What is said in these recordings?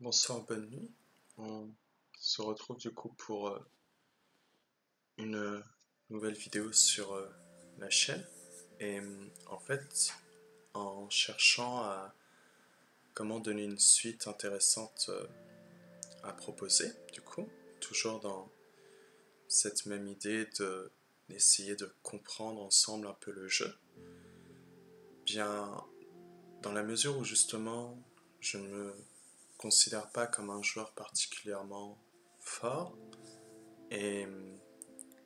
Bonsoir, bonne nuit. On se retrouve du coup pour une nouvelle vidéo sur la chaîne. Et en fait, en cherchant à comment donner une suite intéressante à proposer, du coup, toujours dans cette même idée d'essayer de comprendre ensemble un peu le jeu, bien, dans la mesure où justement je ne me considère pas comme un joueur particulièrement fort, et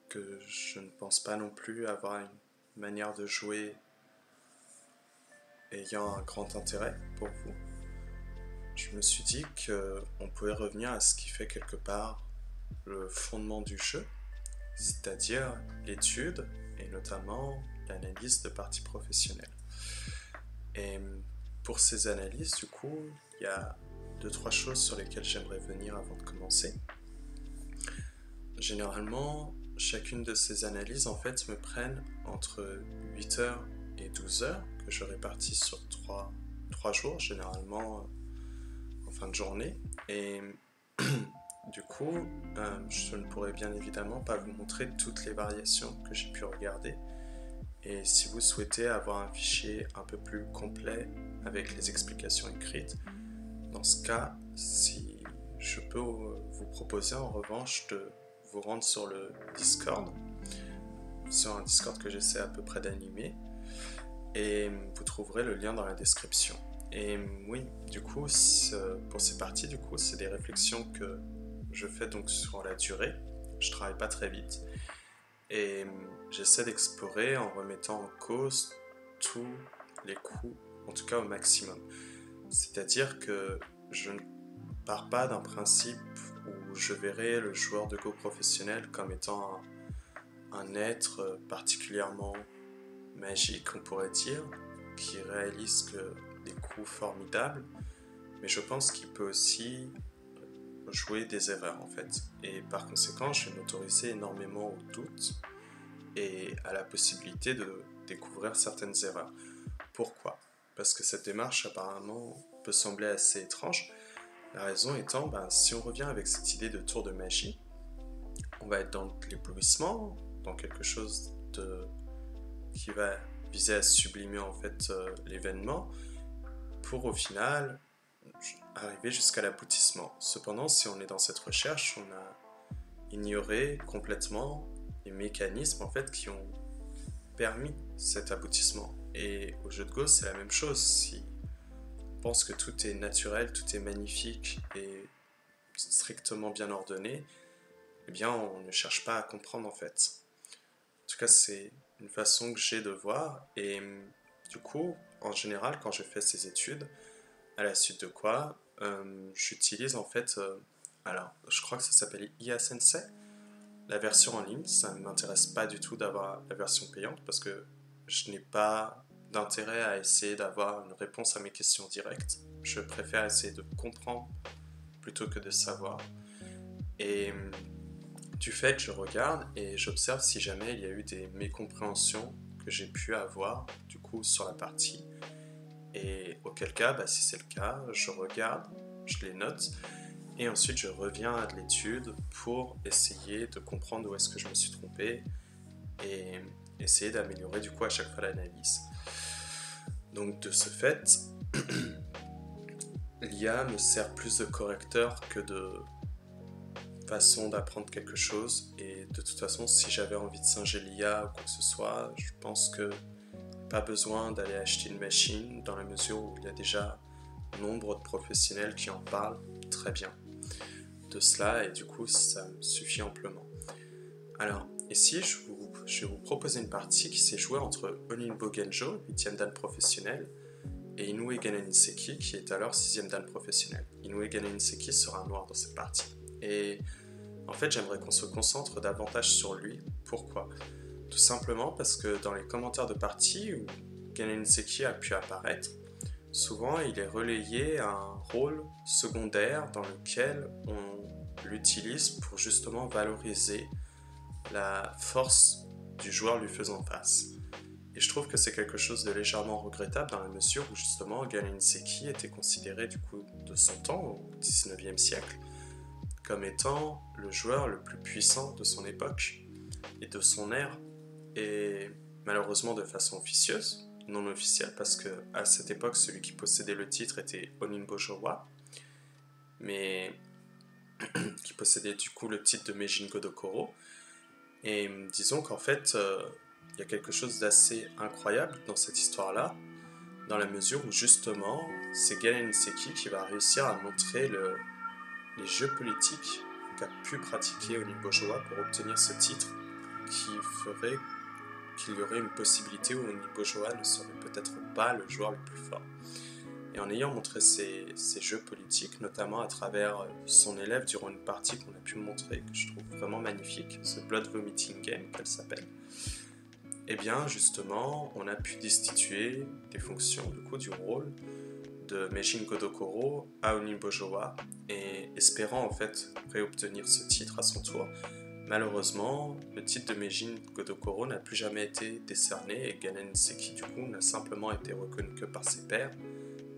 que je ne pense pas non plus avoir une manière de jouer ayant un grand intérêt pour vous. Je me suis dit qu'on pouvait revenir à ce qui fait quelque part le fondement du jeu, c'est-à-dire l'étude et notamment l'analyse de parties professionnelles. Et pour ces analyses, du coup, il y a deux, trois choses sur lesquelles j'aimerais venir avant de commencer. Généralement, chacune de ces analyses en fait me prennent entre 8 heures et 12 heures que je répartis sur 3 jours généralement en fin de journée. Et du coup, je ne pourrais bien évidemment pas vous montrer toutes les variations que j'ai pu regarder. Et si vous souhaitez avoir un fichier un peu plus complet avec les explications écrites, dans ce cas, si je peux vous proposer en revanche de vous rendre sur le Discord, sur un Discord que j'essaie à peu près d'animer, et vous trouverez le lien dans la description. Et oui, du coup, pour ces parties, du coup, c'est des réflexions que je fais donc sur la durée. Je travaille pas très vite et j'essaie d'explorer en remettant en cause tous les coups, en tout cas au maximum. C'est-à-dire que je ne pars pas d'un principe où je verrais le joueur de Go professionnel comme étant un être particulièrement magique, on pourrait dire, qui réalise des coups formidables, mais je pense qu'il peut aussi jouer des erreurs en fait. Et par conséquent, je vais m'autoriser énormément au doute et à la possibilité de découvrir certaines erreurs. Pourquoi ? Parce que cette démarche apparemment peut sembler assez étrange. La raison étant, si on revient avec cette idée de tour de magie, on va être dans l'éblouissement, dans quelque chose qui va viser à sublimer en fait l'événement, pour au final arriver jusqu'à l'aboutissement. Cependant, si on est dans cette recherche, on a ignoré complètement les mécanismes en fait qui ont permis cet aboutissement. Et au jeu de Go, c'est la même chose. Si on pense que tout est naturel, tout est magnifique et strictement bien ordonné, eh bien on ne cherche pas à comprendre en fait. En tout cas, c'est une façon que j'ai de voir. Et du coup, en général, quand je fais ces études, à la suite de quoi, j'utilise en fait, alors je crois que ça s'appelle IA Sensei, la version en ligne. Ça ne m'intéresse pas du tout d'avoir la version payante parce que je n'ai pas d'intérêt à essayer d'avoir une réponse à mes questions directes. Je préfère essayer de comprendre plutôt que de savoir. Et du fait, je regarde et j'observe si jamais il y a eu des mécompréhensions que j'ai pu avoir du coup sur la partie. Et auquel cas, si c'est le cas, je regarde, je les note et ensuite je reviens à de l'étude pour essayer de comprendre où est-ce que je me suis trompé et essayer d'améliorer du coup à chaque fois l'analyse. Donc de ce fait, l'IA me sert plus de correcteur que de façon d'apprendre quelque chose. Et de toute façon, si j'avais envie de singer l'IA ou quoi que ce soit, je pense que pas besoin d'aller acheter une machine dans la mesure où il y a déjà nombre de professionnels qui en parlent très bien de cela et du coup ça me suffit amplement. Alors ici je vais vous proposer une partie qui s'est jouée entre Oninbo Genjo, 8ème dan professionnel, et Inoue Ganeniseki qui est alors 6ème dan professionnel. Inoue Ganeniseki sera un noir dans cette partie. Et en fait j'aimerais qu'on se concentre davantage sur lui. Pourquoi ? Tout simplement parce que dans les commentaires de partie où Ganeniseki a pu apparaître, souvent il est relayé à un rôle secondaire dans lequel on l'utilise pour justement valoriser la force du joueur lui faisant face. Et je trouve que c'est quelque chose de légèrement regrettable dans la mesure où justement Galen Seki était considéré du coup de son temps, au 19e siècle, comme étant le joueur le plus puissant de son époque et de son ère, et malheureusement de façon officieuse, non officielle, parce que à cette époque celui qui possédait le titre était Oninbo Showa, mais qui possédait du coup le titre de Meijin Godokoro. Et disons qu'en fait, il y a quelque chose d'assez incroyable dans cette histoire-là, dans la mesure où justement, c'est Galen Seki qui va réussir à montrer les jeux politiques qu'a pu pratiquer Oninbo Showa pour obtenir ce titre, qui ferait qu'il y aurait une possibilité où Oninbo Showa ne serait peut-être pas le joueur le plus fort. Et en ayant montré ces jeux politiques, notamment à travers son élève durant une partie qu'on a pu montrer, que je trouve vraiment magnifique, ce Blood Vomiting Game qu'elle s'appelle, et bien justement, on a pu destituer des fonctions du rôle de Meijin Godokoro à Oninbo Showa, et espérant en fait réobtenir ce titre à son tour. Malheureusement, le titre de Meijin Godokoro n'a plus jamais été décerné et Galen Seki du coup n'a simplement été reconnu que par ses pairs,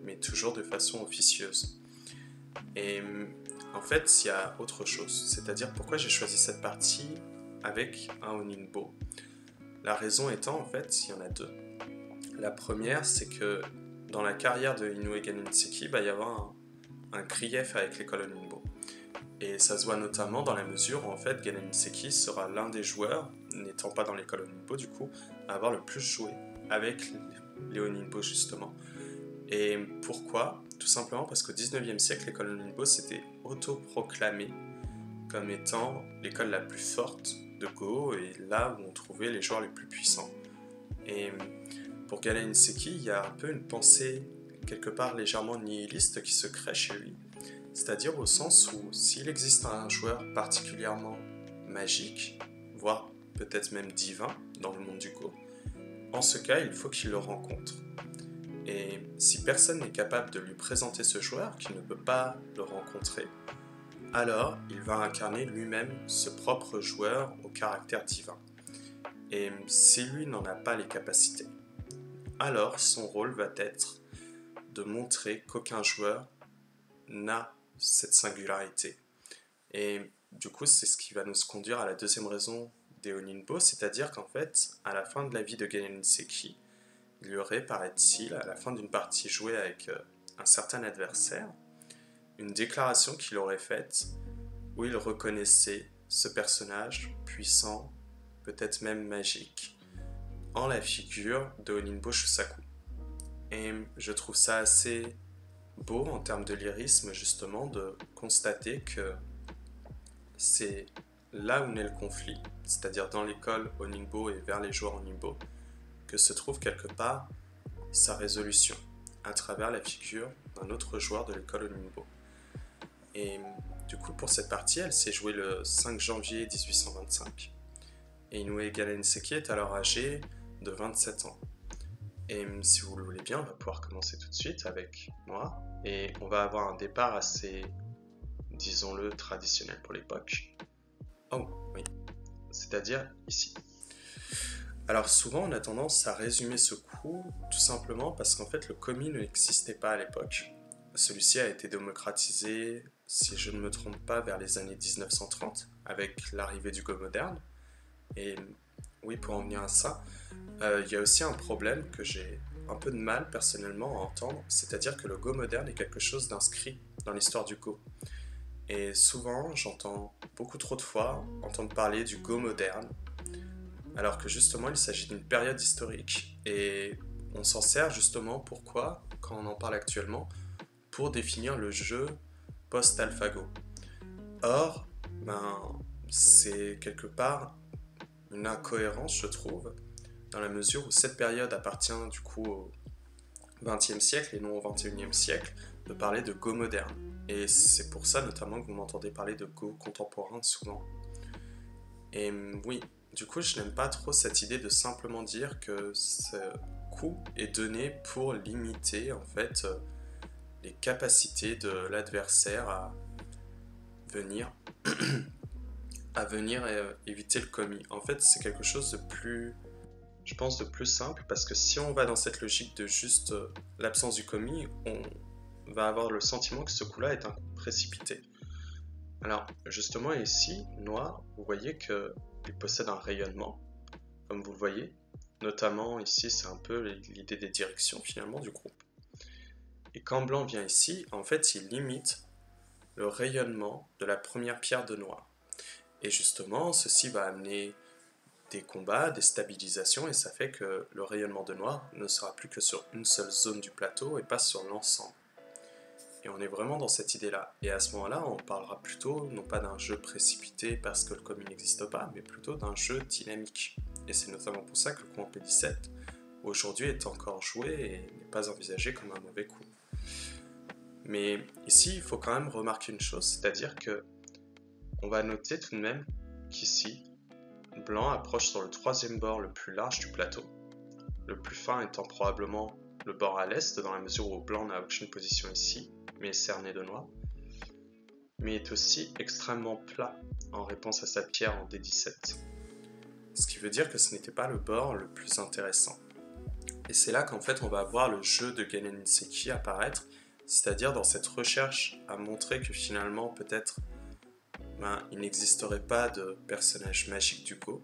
mais toujours de façon officieuse. Et en fait, il y a autre chose, c'est-à-dire pourquoi j'ai choisi cette partie avec un Oninbo. La raison étant, en fait, il y en a deux. La première, c'est que dans la carrière de Inoue Galen Seki, il va y avoir un grief avec l'école Oninbo. Et ça se voit notamment dans la mesure où en fait Galen Seki sera l'un des joueurs, n'étant pas dans l'école Oninbo du coup, à avoir le plus joué avec les Oninbo justement. Et pourquoi ? Tout simplement parce qu'au 19e siècle, l'école Oninbo s'était autoproclamée comme étant l'école la plus forte de Go et là où on trouvait les joueurs les plus puissants. Et pour Galen Seki, il y a un peu une pensée quelque part légèrement nihiliste qui se crée chez lui. C'est-à-dire au sens où s'il existe un joueur particulièrement magique, voire peut-être même divin dans le monde du Go, en ce cas, il faut qu'il le rencontre. Et si personne n'est capable de lui présenter ce joueur, qu'il ne peut pas le rencontrer, alors il va incarner lui-même ce propre joueur au caractère divin. Et si lui n'en a pas les capacités, alors son rôle va être de montrer qu'aucun joueur n'a cette singularité. Et du coup, c'est ce qui va nous conduire à la deuxième raison des Oninbo, c'est-à-dire qu'en fait, à la fin de la vie de Galen Seki, il y aurait, paraît-il, à la fin d'une partie jouée avec un certain adversaire, une déclaration qu'il aurait faite où il reconnaissait ce personnage puissant, peut-être même magique, en la figure de Oninbo Shusaku. Et je trouve ça assez beau en termes de lyrisme justement de constater que c'est là où naît le conflit, c'est-à-dire dans l'école Oninbo et vers les joueurs Oninbo, que se trouve quelque part sa résolution à travers la figure d'un autre joueur de l'école Oninbo. Et du coup pour cette partie elle s'est jouée le 5 janvier 1825 et Inoue Galen Seki est alors âgé de 27 ans. Et si vous le voulez bien, on va pouvoir commencer tout de suite avec moi et on va avoir un départ assez, disons-le, traditionnel pour l'époque. Oh oui, c'est-à-dire ici. Alors souvent on a tendance à résumer ce coup tout simplement parce qu'en fait le komi n'existait pas à l'époque. Celui-ci a été démocratisé, si je ne me trompe pas, vers les années 1930 avec l'arrivée du Go moderne. Et oui, pour en venir à ça, il y a aussi un problème que j'ai un peu de mal personnellement à entendre, c'est-à-dire que le Go moderne est quelque chose d'inscrit dans l'histoire du Go. Et souvent, j'entends beaucoup trop de fois entendre parler du Go moderne, alors que justement il s'agit d'une période historique et on s'en sert justement pourquoi, quand on en parle actuellement, pour définir le jeu post-AlphaGo. Or, c'est quelque part une incohérence, je trouve, dans la mesure où cette période appartient du coup au XXe siècle et non au XXIe siècle, de parler de Go moderne. Et c'est pour ça notamment que vous m'entendez parler de Go contemporain souvent. Et oui, du coup je n'aime pas trop cette idée de simplement dire que ce coup est donné pour limiter en fait les capacités de l'adversaire à venir éviter le komi. En fait c'est quelque chose de plus je pense, de plus simple, parce que si on va dans cette logique de juste l'absence du commis, on va avoir le sentiment que ce coup-là est un coup précipité. Alors, justement, ici, noir, vous voyez qu'il possède un rayonnement, comme vous le voyez. Notamment, ici, c'est un peu l'idée des directions, finalement, du groupe. Et quand blanc vient ici, en fait, il limite le rayonnement de la première pierre de noir. Et justement, ceci va amener des combats, des stabilisations, et ça fait que le rayonnement de noir ne sera plus que sur une seule zone du plateau et pas sur l'ensemble. Et on est vraiment dans cette idée-là. Et à ce moment-là, on parlera plutôt, non pas d'un jeu précipité parce que le commis n'existe pas, mais plutôt d'un jeu dynamique. Et c'est notamment pour ça que le coup en P17, aujourd'hui, est encore joué et n'est pas envisagé comme un mauvais coup. Mais ici, il faut quand même remarquer une chose, c'est-à-dire que on va noter tout de même qu'ici, blanc approche sur le troisième bord le plus large du plateau, le plus fin étant probablement le bord à l'est, dans la mesure où blanc n'a aucune position ici, mais est cerné de noir, mais est aussi extrêmement plat en réponse à sa pierre en D17. Ce qui veut dire que ce n'était pas le bord le plus intéressant. Et c'est là qu'en fait on va voir le jeu de Ganen Niseki apparaître, c'est-à-dire dans cette recherche à montrer que finalement peut-être il n'existerait pas de personnage magique du Go.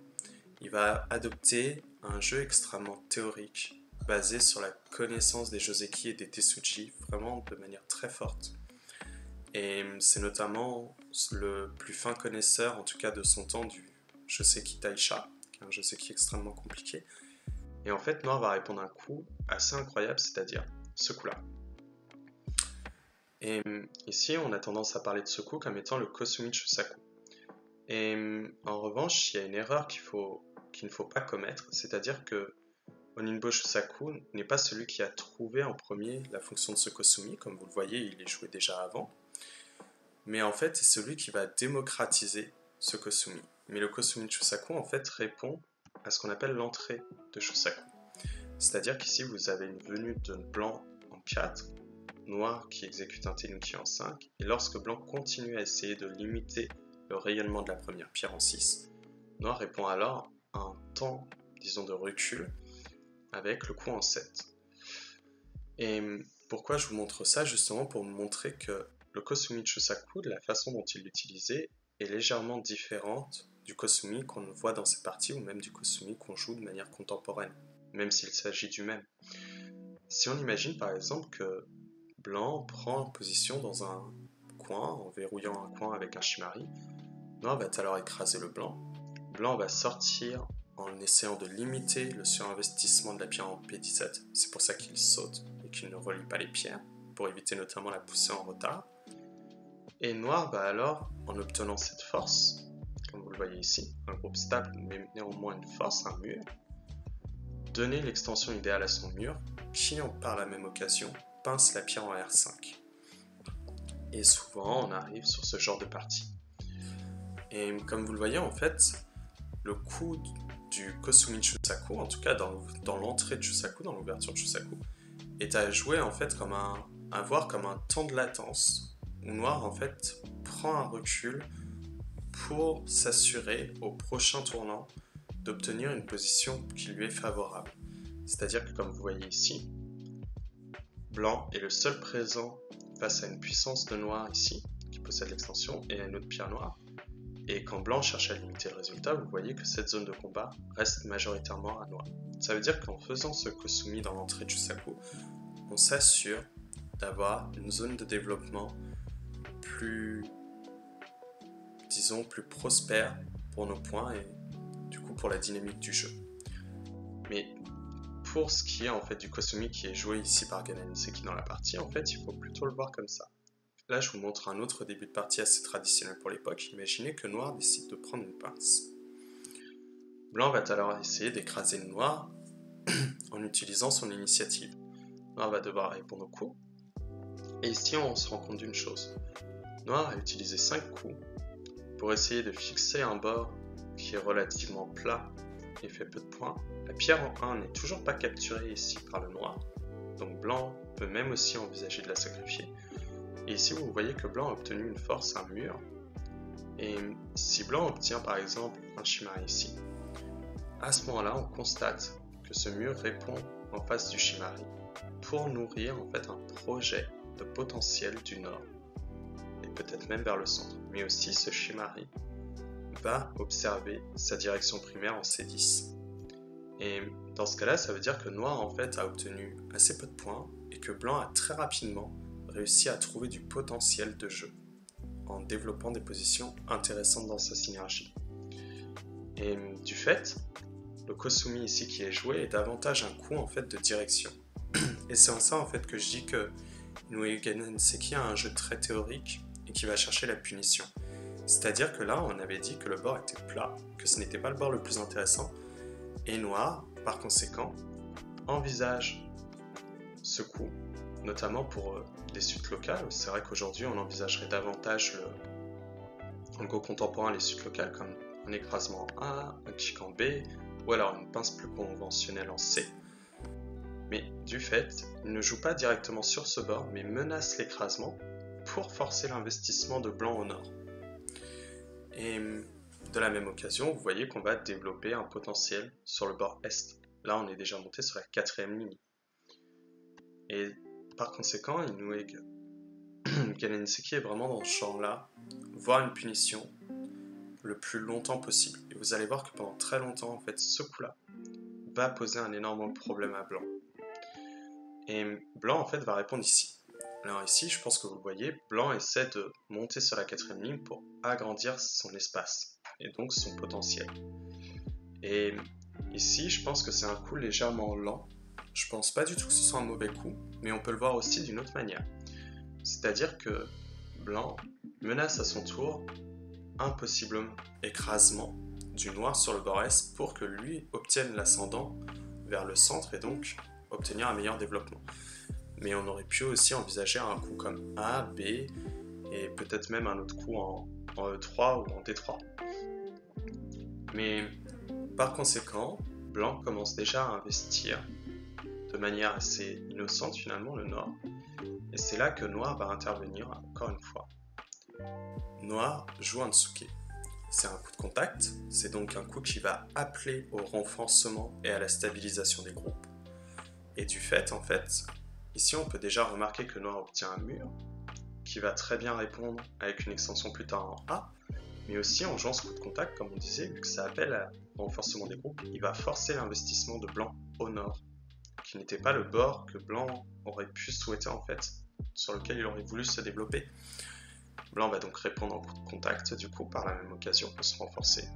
Il va adopter un jeu extrêmement théorique, basé sur la connaissance des Joseki et des Tetsuji, vraiment de manière très forte. Et c'est notamment le plus fin connaisseur, en tout cas de son temps, du Joseki Taisha, qui est un Joseki extrêmement compliqué. Et en fait, Noir va répondre un coup assez incroyable, c'est-à-dire ce coup-là. Et ici, on a tendance à parler de ce coup comme étant le Kosumi Chusaku. Et en revanche, il y a une erreur qu'il ne faut pas commettre, c'est-à-dire que Oninbo Chusaku n'est pas celui qui a trouvé en premier la fonction de ce Kosumi, comme vous le voyez, il est joué déjà avant, mais en fait, c'est celui qui va démocratiser ce Kosumi. Mais le Kosumi Chusaku, en fait, répond à ce qu'on appelle l'entrée de Chusaku. C'est-à-dire qu'ici, vous avez une venue de blanc en 4, noir qui exécute un Tenuki en 5, et lorsque blanc continue à essayer de limiter le rayonnement de la première pierre en 6, noir répond alors à un temps, disons, de recul avec le coup en 7. Et pourquoi je vous montre ça? Justement pour vous montrer que le Kosumi Chusaku, de la façon dont il l'utilisait, est légèrement différente du Kosumi qu'on voit dans ces parties, ou même du Kosumi qu'on joue de manière contemporaine, même s'il s'agit du même. Si on imagine par exemple que blanc prend position dans un coin, en verrouillant un coin avec un Shimari, noir va alors écraser le blanc. Blanc va sortir en essayant de limiter le surinvestissement de la pierre en P17. C'est pour ça qu'il saute et qu'il ne relie pas les pierres, pour éviter notamment la poussée en retard. Et noir va alors, en obtenant cette force, comme vous le voyez ici, un groupe stable mais néanmoins une force, un mur, donner l'extension idéale à son mur, qui par la même occasion pince la pierre en R5. Et souvent on arrive sur ce genre de partie. Et comme vous le voyez, en fait, le coup du Kosumi Chusaku, en tout cas dans l'entrée de Chusaku, dans l'ouverture de Chusaku, est à jouer en fait à voir comme un temps de latence où Noir en fait prend un recul pour s'assurer au prochain tournant d'obtenir une position qui lui est favorable. C'est-à-dire que comme vous voyez ici, Blanc est le seul présent face à une puissance de Noir ici, qui possède l'extension, et à une autre pierre noire. Et quand Blanc cherche à limiter le résultat, vous voyez que cette zone de combat reste majoritairement à Noir. Ça veut dire qu'en faisant ce Kosumi dans l'entrée de Chusaku, on s'assure d'avoir une zone de développement plus, disons, plus prospère pour nos points et du coup pour la dynamique du jeu. Mais pour ce qui est en fait du Kosumi qui est joué ici par Ganen Niseki dans la partie, en fait il faut plutôt le voir comme ça. Là je vous montre un autre début de partie assez traditionnel pour l'époque. Imaginez que Noir décide de prendre une pince. Blanc va alors essayer d'écraser le Noir en utilisant son initiative. Noir va devoir répondre au coup. Et ici on se rend compte d'une chose. Noir a utilisé 5 coups pour essayer de fixer un bord qui est relativement plat et fait peu de points. La pierre en 1 n'est toujours pas capturée ici par le Noir, donc Blanc peut même aussi envisager de la sacrifier. Et ici vous voyez que Blanc a obtenu une force, un mur, et si Blanc obtient par exemple un Shimari ici, à ce moment-là on constate que ce mur répond en face du Shimari pour nourrir en fait un projet de potentiel du nord et peut-être même vers le centre. Mais aussi ce Shimari va observer sa direction primaire en C10. Et dans ce cas-là, ça veut dire que Noir en fait a obtenu assez peu de points et que Blanc a très rapidement réussi à trouver du potentiel de jeu en développant des positions intéressantes dans sa synergie. Et du fait, le Kosumi ici qui est joué est davantage un coup en fait de direction. Et c'est en ça en fait que je dis que Inoue Genenseki a un jeu très théorique et qui va chercher la punition. C'est-à-dire que là, on avait dit que le bord était plat, que ce n'était pas le bord le plus intéressant, et Noir, par conséquent, envisage ce coup, notamment pour des suites locales. C'est vrai qu'aujourd'hui, on envisagerait davantage le Go contemporain, les suites locales, comme un écrasement en A, un kick en B, ou alors une pince plus conventionnelle en C. Mais du fait, il ne joue pas directement sur ce bord, mais menace l'écrasement pour forcer l'investissement de Blanc au nord. Et de la même occasion, vous voyez qu'on va développer un potentiel sur le bord est. Là, on est déjà monté sur la 4e ligne. Et par conséquent, Inoue Genenseki est vraiment dans ce genre-là, voire une punition le plus longtemps possible. Et vous allez voir que pendant très longtemps, en fait, ce coup-là va poser un énorme problème à Blanc. Et Blanc, en fait, va répondre ici. Alors ici, je pense que vous le voyez, Blanc essaie de monter sur la 4e ligne pour agrandir son espace, et donc son potentiel. Et ici, je pense que c'est un coup légèrement lent. Je pense pas du tout que ce soit un mauvais coup, mais on peut le voir aussi d'une autre manière. C'est-à-dire que Blanc menace à son tour un possible écrasement du noir sur le bord est pour que lui obtienne l'ascendant vers le centre et donc obtenir un meilleur développement. Mais on aurait pu aussi envisager un coup comme A, B, et peut-être même un autre coup en E3 ou en D3. Mais par conséquent, Blanc commence déjà à investir de manière assez innocente finalement le Nord, et c'est là que Noir va intervenir encore une fois. Noir joue un Tsuke. C'est un coup de contact, c'est donc un coup qui va appeler au renforcement et à la stabilisation des groupes. Et du fait, en fait, ici on peut déjà remarquer que Noir obtient un mur, qui va très bien répondre avec une extension plus tard en A, mais aussi en jouant ce coup de contact, comme on disait, vu que ça appelle au renforcement des groupes, il va forcer l'investissement de Blanc au nord, qui n'était pas le bord que Blanc aurait pu souhaiter en fait, sur lequel il aurait voulu se développer. Blanc va donc répondre en coup de contact, du coup, par la même occasion, pour se renforcer.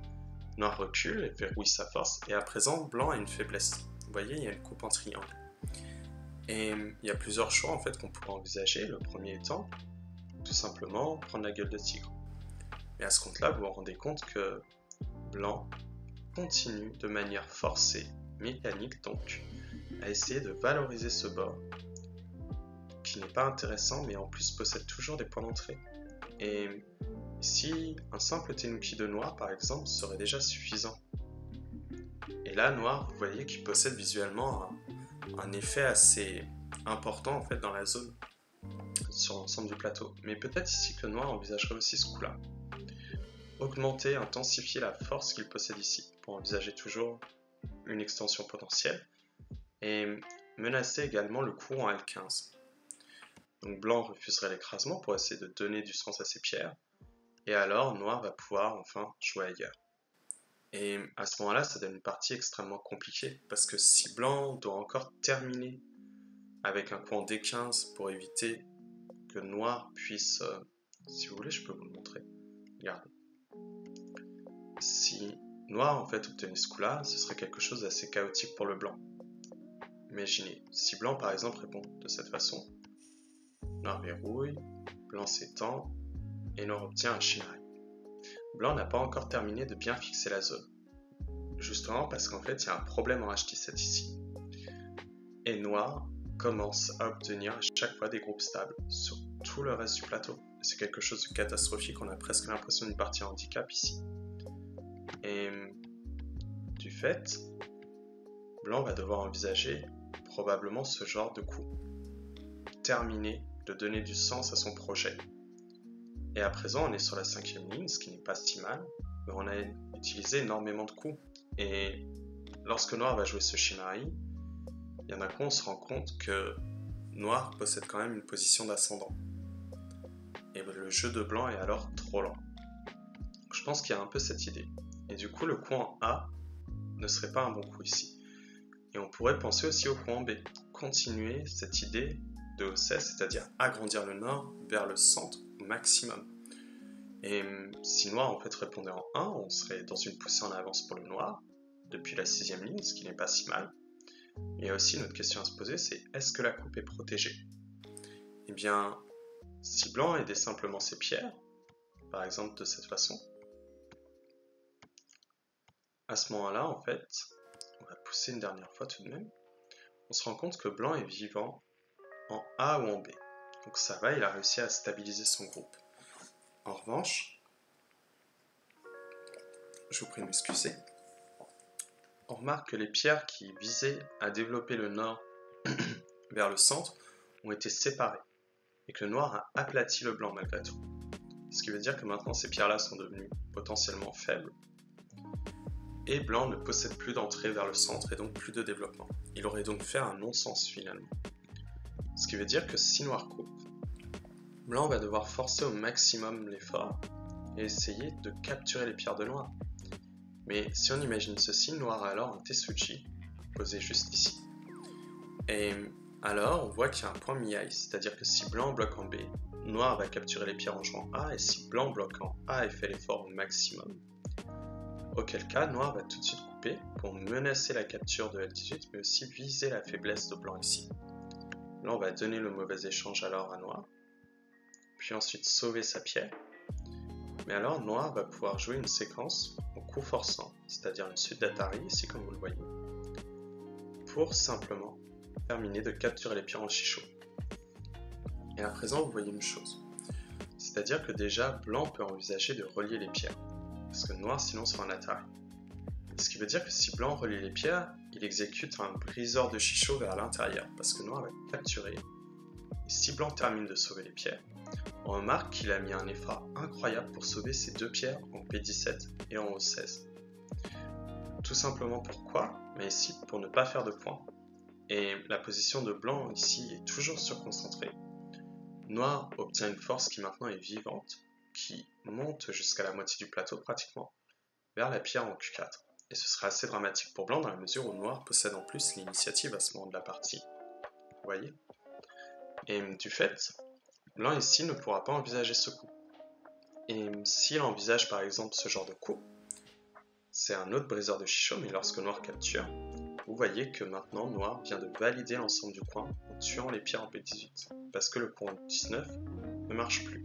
Noir recule et verrouille sa force, et à présent, Blanc a une faiblesse. Vous voyez, il y a une coupe en triangle. Et il y a plusieurs choix en fait qu'on pourrait envisager, le premier étant, tout simplement, prendre la gueule de tigre. Et à ce compte-là, vous vous rendez compte que Blanc continue de manière forcée, mécanique donc, à essayer de valoriser ce bord, qui n'est pas intéressant, mais en plus possède toujours des points d'entrée. Et ici, un simple tenuki de Noir, par exemple, serait déjà suffisant. Et là, Noir, vous voyez qu'il possède visuellement un effet assez important en fait dans la zone, sur l'ensemble du plateau. Mais peut-être ici que Noir envisagerait aussi ce coup-là. Augmenter, intensifier la force qu'il possède ici, pour envisager toujours une extension potentielle, et menacer également le coup en L15. Donc Blanc refuserait l'écrasement pour essayer de donner du sens à ses pierres, et alors Noir va pouvoir enfin jouer ailleurs. Et à ce moment-là, ça donne une partie extrêmement compliquée, parce que si Blanc doit encore terminer avec un coup en D15 pour éviter que Noir puisse... si vous voulez, je peux vous le montrer. Regardez. Si Noir en fait obtenait ce coup-là, ce serait quelque chose d'assez chaotique pour le Blanc. Imaginez, si Blanc par exemple répond de cette façon, Noir verrouille, Blanc s'étend, et Noir obtient un Shimari. Blanc n'a pas encore terminé de bien fixer la zone. Justement parce qu'en fait il y a un problème en H17 ici. Et Noir commence à obtenir à chaque fois des groupes stables sur tout le reste du plateau. C'est quelque chose de catastrophique, on a presque l'impression d'une partie handicap ici. Et du fait, Blanc va devoir envisager probablement ce genre de coup. Terminer de donner du sens à son projet. Et à présent, on est sur la 5e ligne, ce qui n'est pas si mal, mais on a utilisé énormément de coups. Et lorsque noir va jouer ce Shimari, il y en a qu'on se rend compte que noir possède quand même une position d'ascendant. Et le jeu de blanc est alors trop lent. Donc, je pense qu'il y a un peu cette idée. Et du coup, le coup en A ne serait pas un bon coup ici. Et on pourrait penser aussi au coup en B. Continuer cette idée de haussesse, c'est-à-dire agrandir le nord vers le centre au maximum. Et si noir en fait répondait en 1, on serait dans une poussée en avance pour le noir, depuis la 6ème ligne, ce qui n'est pas si mal. Et aussi, notre question à se poser, c'est est-ce que la coupe est protégée? Eh bien, si blanc aidait simplement ses pierres, par exemple de cette façon, à ce moment-là, en fait, on va pousser une dernière fois tout de même, on se rend compte que blanc est vivant en A ou en B. Donc ça va, il a réussi à stabiliser son groupe. En revanche, je vous prie de m'excuser, on remarque que les pierres qui visaient à développer le nord vers le centre ont été séparées et que le noir a aplati le blanc malgré tout. Ce qui veut dire que maintenant ces pierres-là sont devenues potentiellement faibles et blanc ne possède plus d'entrée vers le centre et donc plus de développement. Il aurait donc fait un non-sens finalement. Ce qui veut dire que si noir coupe, blanc va devoir forcer au maximum l'effort et essayer de capturer les pierres de noir. Mais si on imagine ceci, noir a alors un Tetsuji posé juste ici. Et alors on voit qu'il y a un point mi-aïe, c'est-à-dire que si blanc bloque en B, noir va capturer les pierres en jouant A, et si blanc bloque en A et fait l'effort au maximum, auquel cas noir va tout de suite couper pour menacer la capture de L18, mais aussi viser la faiblesse de blanc ici. Blanc va donner le mauvais échange alors à noir, puis ensuite sauver sa pierre. Mais alors noir va pouvoir jouer une séquence en coup forçant, c'est-à-dire une suite d'Atari ici comme vous le voyez, pour simplement terminer de capturer les pierres en chicho. Et à présent vous voyez une chose, c'est-à-dire que déjà blanc peut envisager de relier les pierres, parce que noir sinon sera un Atari. Ce qui veut dire que si blanc relie les pierres, il exécute un briseur de chicho vers l'intérieur, parce que noir va capturer. Et si blanc termine de sauver les pierres, on remarque qu'il a mis un effort incroyable pour sauver ces deux pierres en P17 et en O16. Tout simplement pourquoi? Mais ici pour ne pas faire de points. Et la position de blanc ici est toujours surconcentrée. Noir obtient une force qui maintenant est vivante, qui monte jusqu'à la moitié du plateau pratiquement, vers la pierre en Q4. Et ce sera assez dramatique pour blanc dans la mesure où noir possède en plus l'initiative à ce moment de la partie. Vous voyez? Et du fait, blanc ici ne pourra pas envisager ce coup. Et s'il envisage par exemple ce genre de coup, c'est un autre briseur de chicho, mais lorsque noir capture, vous voyez que maintenant noir vient de valider l'ensemble du coin en tuant les pierres en P18, parce que le coup en 19 ne marche plus.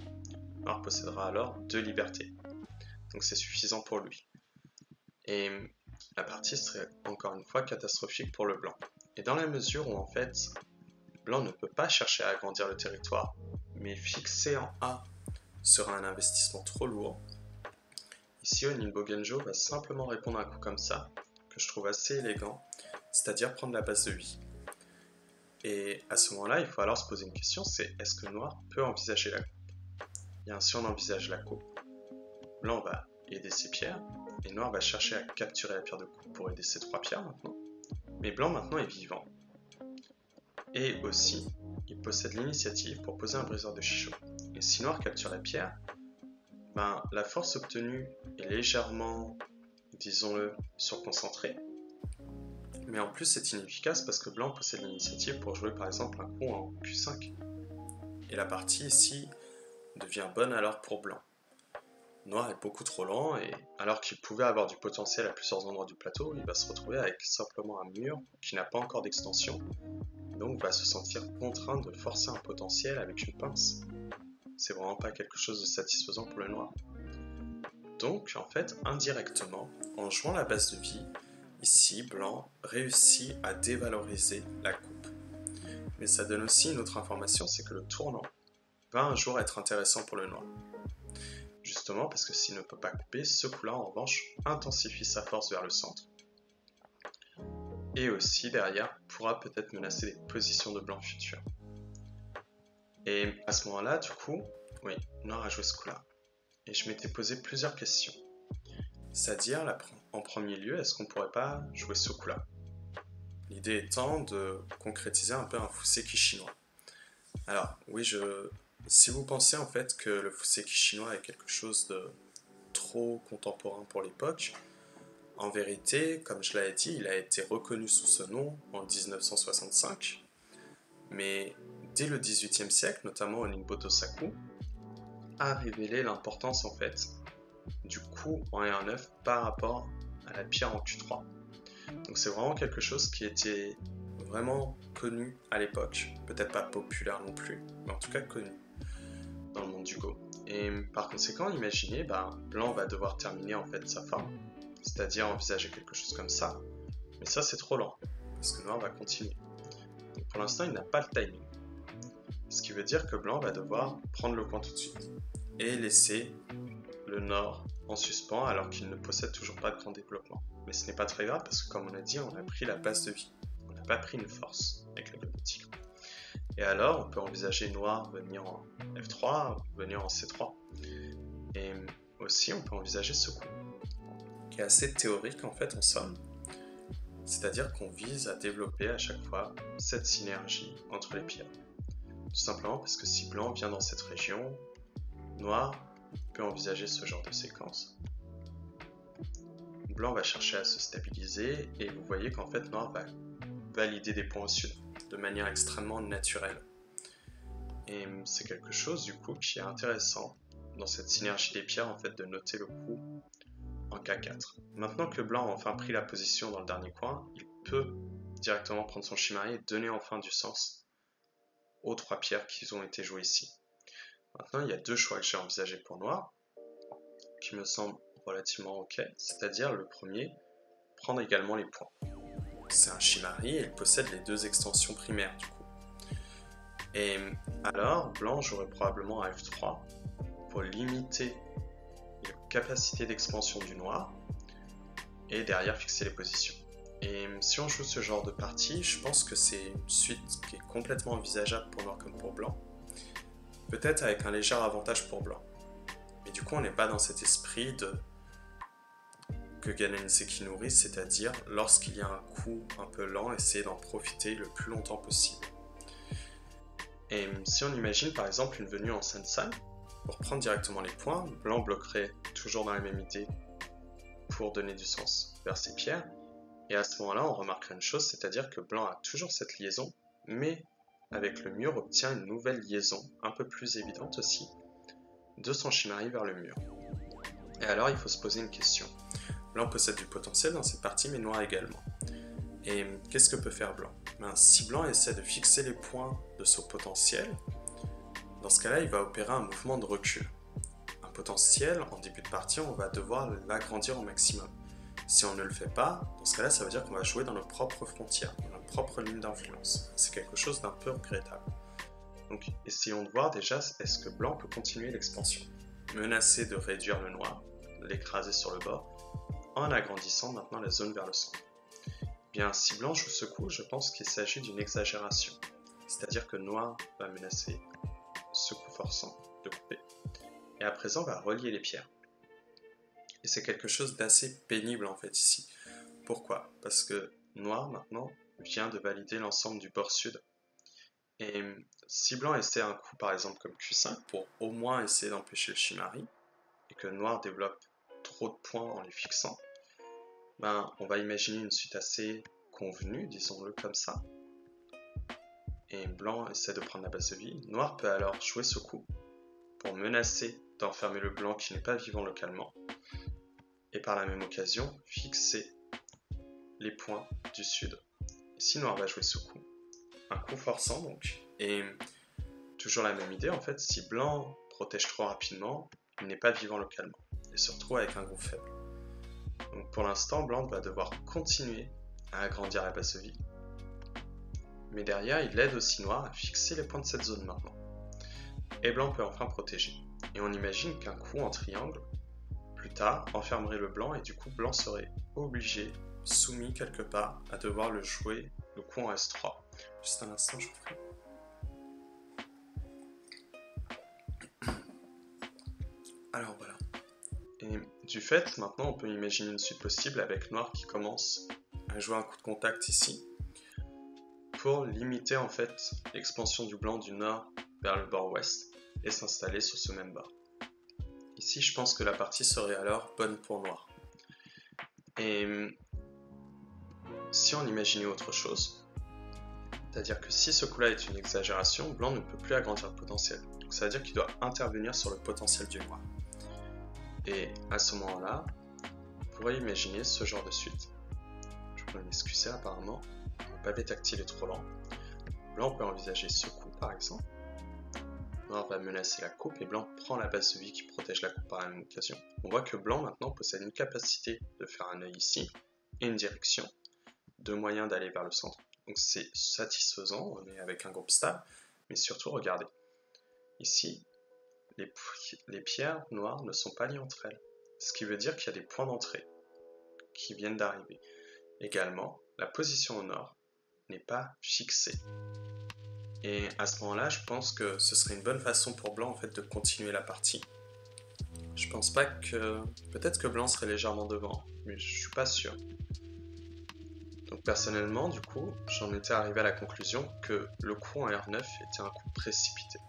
Noir possédera alors 2 libertés, donc c'est suffisant pour lui. Et la partie serait encore une fois catastrophique pour le blanc. Et dans la mesure où en fait, blanc ne peut pas chercher à agrandir le territoire, mais fixer en A sera un investissement trop lourd, ici Oninbo Genjo va simplement répondre à un coup comme ça, que je trouve assez élégant, c'est-à-dire prendre la base de 8. Et à ce moment-là, il faut alors se poser une question, c'est est-ce que noir peut envisager la coupe? Bien, si on envisage la coupe, blanc va aider ses pierres, et noir va chercher à capturer la pierre de coupe pour aider ses 3 pierres maintenant. Mais blanc maintenant est vivant. Et aussi, il possède l'initiative pour poser un briseur de chicho. Et si noir capture la pierre, ben, la force obtenue est légèrement, disons-le, surconcentrée. Mais en plus c'est inefficace parce que blanc possède l'initiative pour jouer par exemple un coup en Q5. Et la partie ici devient bonne alors pour blanc. Noir est beaucoup trop lent et alors qu'il pouvait avoir du potentiel à plusieurs endroits du plateau, il va se retrouver avec simplement un mur qui n'a pas encore d'extension, donc va se sentir contraint de forcer un potentiel avec une pince. C'est vraiment pas quelque chose de satisfaisant pour le noir. Donc en fait, indirectement, en jouant la base de vie, ici, blanc réussit à dévaloriser la coupe. Mais ça donne aussi une autre information, c'est que le tournant va un jour être intéressant pour le noir. Justement parce que s'il ne peut pas couper, ce coup-là en revanche intensifie sa force vers le centre. Et aussi derrière pourra peut-être menacer les positions de blanc futures. Et à ce moment-là, du coup, oui, noir a joué ce coup-là. Et je m'étais posé plusieurs questions. C'est-à-dire, en premier lieu, est-ce qu'on pourrait pas jouer ce coup-là? L'idée étant de concrétiser un peu un fuseki chinois. Alors, oui, si vous pensez en fait que le fuseki chinois est quelque chose de trop contemporain pour l'époque, en vérité, comme je l'avais dit, il a été reconnu sous ce nom en 1965, mais dès le XVIIIe siècle, notamment Oninbo Tosaku, a révélé l'importance en fait du coup en R9 par rapport à la pierre en Q3. Donc c'est vraiment quelque chose qui était vraiment connu à l'époque, peut-être pas populaire non plus, mais en tout cas connu dans le monde du Go. Et par conséquent, imaginez, blanc va devoir terminer en fait sa forme, c'est-à-dire envisager quelque chose comme ça, mais ça c'est trop lent, parce que noir va continuer. Donc pour l'instant, il n'a pas le timing. Ce qui veut dire que blanc va devoir prendre le point tout de suite et laisser le nord en suspens alors qu'il ne possède toujours pas de grand développement. Mais ce n'est pas très grave parce que comme on a dit, on a pris la base de vie. On n'a pas pris une force avec le tigre. Et alors, on peut envisager noir venir en F3, venir en C3. Et aussi, on peut envisager ce coup, qui est assez théorique en fait en somme. C'est-à-dire qu'on vise à développer à chaque fois cette synergie entre les pierres. Tout simplement parce que si blanc vient dans cette région, noir peut envisager ce genre de séquence. Blanc va chercher à se stabiliser et vous voyez qu'en fait noir va valider des points au sud de manière extrêmement naturelle. Et c'est quelque chose du coup qui est intéressant dans cette synergie des pierres en fait de noter le coup en K4. Maintenant que blanc a enfin pris la position dans le dernier coin, il peut directement prendre son shimari et donner enfin du sens aux trois pierres qui ont été jouées ici. Maintenant il y a deux choix que j'ai envisagés pour noir qui me semblent relativement ok, c'est-à-dire le premier, prendre également les points. C'est un shimari et il possède les deux extensions primaires du coup. Et alors, blanc jouerait probablement à F3 pour limiter les capacités d'expansion du noir et derrière fixer les positions. Et si on joue ce genre de partie, je pense que c'est une suite qui est complètement envisageable pour noir comme pour blanc. Peut-être avec un léger avantage pour blanc. Mais du coup, on n'est pas dans cet esprit que Ganen Seki nourrit, c'est-à-dire lorsqu'il y a un coup un peu lent, essayer d'en profiter le plus longtemps possible. Et si on imagine par exemple une venue en Sensan, pour prendre directement les points, blanc bloquerait toujours dans la même idée pour donner du sens vers ses pierres. Et à ce moment-là, on remarquerait une chose, c'est-à-dire que blanc a toujours cette liaison, mais avec le mur obtient une nouvelle liaison, un peu plus évidente aussi, de son shimari vers le mur. Et alors il faut se poser une question. Blanc possède du potentiel dans cette partie, mais noir également. Et qu'est-ce que peut faire blanc? Si blanc essaie de fixer les points de son potentiel, dans ce cas-là, il va opérer un mouvement de recul. Un potentiel, en début de partie, on va devoir l'agrandir au maximum. Si on ne le fait pas, dans ce cas-là, ça veut dire qu'on va jouer dans nos propres frontières, dans nos propres lignes d'influence. C'est quelque chose d'un peu regrettable. Donc essayons de voir déjà, est-ce que blanc peut continuer l'expansion? Menacer de réduire le noir, l'écraser sur le bord, en agrandissant maintenant la zone vers le centre. Bien, si blanc joue ce coup, je pense qu'il s'agit d'une exagération. C'est-à-dire que noir va menacer ce coup forçant de couper. Et à présent, va relier les pierres. Et c'est quelque chose d'assez pénible en fait ici. Pourquoi? Parce que noir maintenant vient de valider l'ensemble du bord sud. Et si blanc essaie un coup par exemple comme Q5 pour au moins essayer d'empêcher le shimari, et que noir développe trop de points en les fixant, on va imaginer une suite assez convenue, disons-le comme ça. Et blanc essaie de prendre la base de vie. Noir peut alors jouer ce coup pour menacer d'enfermer le blanc qui n'est pas vivant localement. Et par la même occasion, fixer les points du sud. Et si noir va jouer ce coup, un coup forçant donc, et toujours la même idée en fait, si blanc protège trop rapidement, il n'est pas vivant localement et se retrouve avec un groupe faible. Donc pour l'instant, blanc va devoir continuer à agrandir la base de vie. Mais derrière, il aide aussi noir à fixer les points de cette zone maintenant. Et blanc peut enfin protéger. Et on imagine qu'un coup en triangle, plus tard, enfermerait le blanc et du coup blanc serait obligé, soumis quelque part, à devoir le jouer le coup en S3. Juste un instant, je vous prie. Alors voilà. Et Du fait, maintenant on peut imaginer une suite possible avec Noir qui commence à jouer un coup de contact ici pour limiter en fait l'expansion du blanc du nord vers le bord ouest et s'installer sur ce même bord. Ici je pense que la partie serait alors bonne pour Noir. Et si on imaginait autre chose, c'est-à-dire que si ce coup-là est une exagération, blanc ne peut plus agrandir le potentiel. Donc ça veut dire qu'il doit intervenir sur le potentiel du noir. Et à ce moment-là, on pourrait imaginer ce genre de suite. Je pourrais m'excuser apparemment, mon pavé tactile est trop lent. Blanc peut envisager ce coup par exemple. Noir va menacer la coupe et blanc prend la base de vie qui protège la coupe par la même occasion. On voit que blanc maintenant possède une capacité de faire un œil ici et une direction, deux moyens d'aller vers le centre. Donc c'est satisfaisant, on est avec un groupe stable, mais surtout regardez, ici les pierres noires ne sont pas liées entre elles, ce qui veut dire qu'il y a des points d'entrée qui viennent d'arriver. Également, la position au nord n'est pas fixée. Et à ce moment-là, je pense que ce serait une bonne façon pour blanc en fait de continuer la partie. Je pense pas que... Peut-être que blanc serait légèrement devant, mais je suis pas sûr. Donc personnellement, du coup, j'en étais arrivé à la conclusion que le coup en R9 était un coup précipité.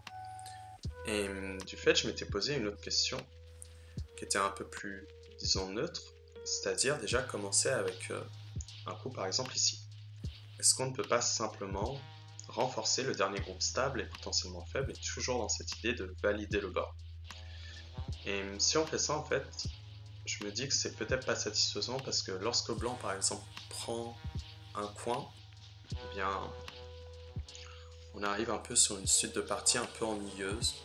Et du fait, je m'étais posé une autre question qui était un peu plus, disons, neutre, c'est-à-dire déjà commencer avec un coup par exemple ici. Est-ce qu'on ne peut pas simplement renforcer le dernier groupe stable et potentiellement faible et toujours dans cette idée de valider le bord? Et si on fait ça en fait, je me dis que c'est peut-être pas satisfaisant parce que lorsque blanc par exemple prend un coin, eh bien on arrive un peu sur une suite de parties un peu ennuyeuse.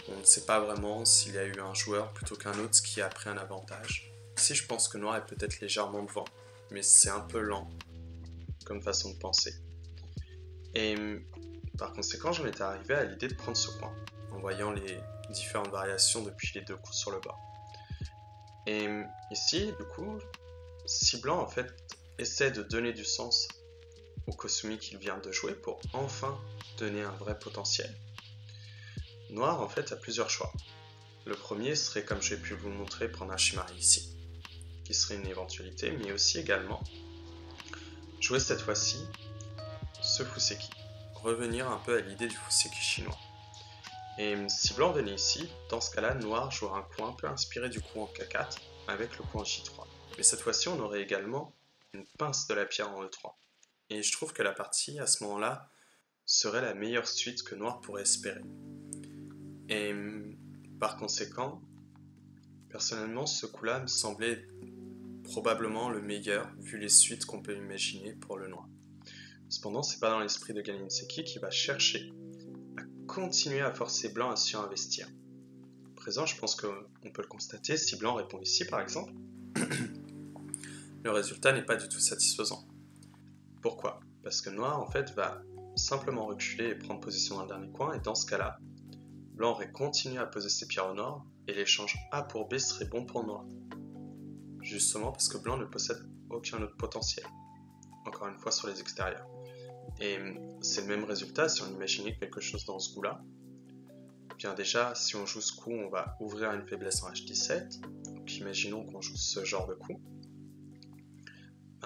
On ne sait pas vraiment s'il y a eu un joueur plutôt qu'un autre qui a pris un avantage. Ici je pense que noir est peut-être légèrement devant, mais c'est un peu lent comme façon de penser. Et par conséquent j'en étais arrivé à l'idée de prendre ce coin, en voyant les différentes variations depuis les deux coups sur le bord. Et ici, du coup, si blanc en fait essaie de donner du sens au Kosumi qu'il vient de jouer pour enfin donner un vrai potentiel, noir en fait a plusieurs choix. Le premier serait, comme j'ai pu vous le montrer, prendre un Shimari ici, qui serait une éventualité, mais aussi également jouer cette fois-ci ce Fuseki, revenir un peu à l'idée du Fuseki chinois. Et si blanc venait ici, dans ce cas-là, noir jouera un coup un peu inspiré du coup en K4 avec le coup en J3. Mais cette fois-ci, on aurait également une pince de la pierre en E3. Et je trouve que la partie, à ce moment-là, serait la meilleure suite que noir pourrait espérer. Et par conséquent, personnellement, ce coup-là me semblait probablement le meilleur, vu les suites qu'on peut imaginer pour le noir. Cependant, c'est pas dans l'esprit de Ganinseki qui va chercher à continuer à forcer blanc à surinvestir. À présent, je pense qu'on peut le constater, si blanc répond ici par exemple, le résultat n'est pas du tout satisfaisant. Pourquoi? Parce que noir en fait va simplement reculer et prendre position dans le dernier coin, et dans ce cas-là, blanc aurait continué à poser ses pierres au nord, et l'échange A pour B serait bon pour noir. Justement parce que blanc ne possède aucun autre potentiel, encore une fois sur les extérieurs. Et c'est le même résultat si on imaginait quelque chose dans ce goût-là. Bien déjà, si on joue ce coup, on va ouvrir une faiblesse en H17. Donc imaginons qu'on joue ce genre de coup.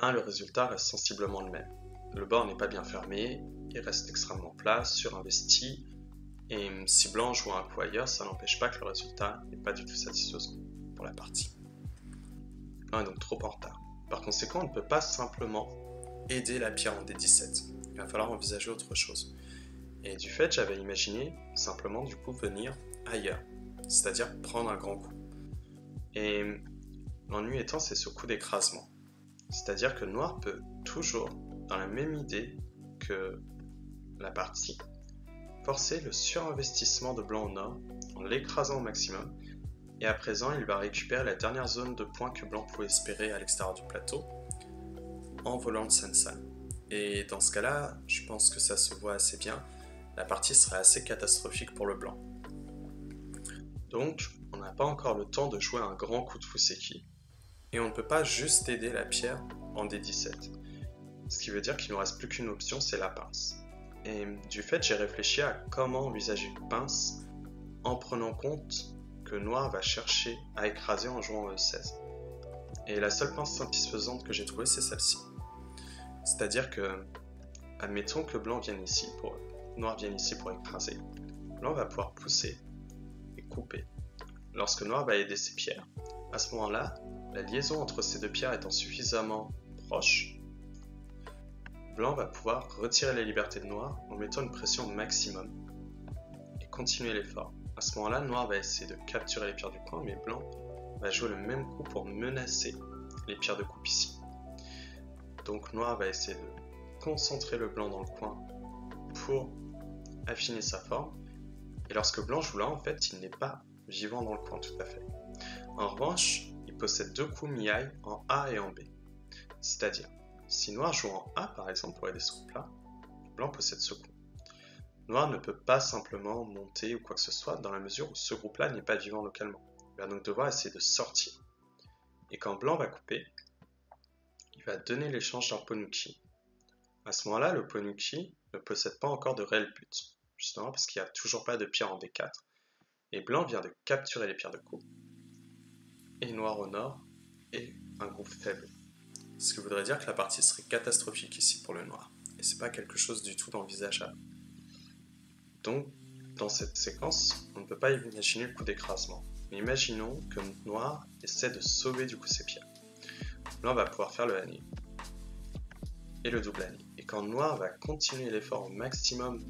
Le résultat reste sensiblement le même. Le bord n'est pas bien fermé, il reste extrêmement plat, surinvesti. Et si blanc joue un coup ailleurs, ça n'empêche pas que le résultat n'est pas du tout satisfaisant pour la partie. Blanc est donc trop en retard. Par conséquent, on ne peut pas simplement aider la pierre en D17. Il va falloir envisager autre chose. Et du fait, j'avais imaginé simplement du coup venir ailleurs, c'est-à-dire prendre un grand coup. Et l'ennui étant, c'est ce coup d'écrasement. C'est-à-dire que noir peut toujours, dans la même idée que la partie, forcer le surinvestissement de blanc au nord en l'écrasant au maximum, et à présent il va récupérer la dernière zone de points que blanc pouvait espérer à l'extérieur du plateau en volant le Sensan. Et dans ce cas-là, je pense que ça se voit assez bien, la partie serait assez catastrophique pour le blanc. Donc, on n'a pas encore le temps de jouer un grand coup de Fuseki, et on ne peut pas juste aider la pierre en D17. Ce qui veut dire qu'il ne nous reste plus qu'une option, c'est la pince. Et du fait, j'ai réfléchi à comment envisager une pince en prenant compte que noir va chercher à écraser en jouant E16. Et la seule pince satisfaisante que j'ai trouvée, c'est celle-ci. C'est-à-dire que, admettons que noir vienne ici pour écraser. Blanc va pouvoir pousser et couper. Lorsque noir va aider ses pierres, à ce moment-là, la liaison entre ces deux pierres étant suffisamment proche, blanc va pouvoir retirer les libertés de noir en mettant une pression maximum et continuer l'effort. À ce moment-là, noir va essayer de capturer les pierres du coin, mais blanc va jouer le même coup pour menacer les pierres de coupe ici. Donc noir va essayer de concentrer le blanc dans le coin pour affiner sa forme. Et lorsque blanc joue là, en fait, il n'est pas vivant dans le coin tout à fait. En revanche, il possède deux coups mi-aïe en A et en B. C'est-à-dire, si noir joue en A par exemple pour aider ce coupe-là, blanc possède ce coup. Noir ne peut pas simplement monter ou quoi que ce soit dans la mesure où ce groupe-là n'est pas vivant localement. Il va donc devoir essayer de sortir. Et quand blanc va couper, il va donner l'échange d'un Ponouki. À ce moment-là, le Ponouki ne possède pas encore de réel but, justement parce qu'il n'y a toujours pas de pierre en D4. Et blanc vient de capturer les pierres de coupe. Et noir au nord est un groupe faible. Ce qui voudrait dire que la partie serait catastrophique ici pour le noir. Et c'est pas quelque chose du tout d'envisageable. Donc, dans cette séquence, on ne peut pas imaginer le coup d'écrasement. Mais imaginons que noir essaie de sauver du coup ses pierres. Blanc va pouvoir faire le Hani et le double Hani. Et quand noir va continuer l'effort au maximum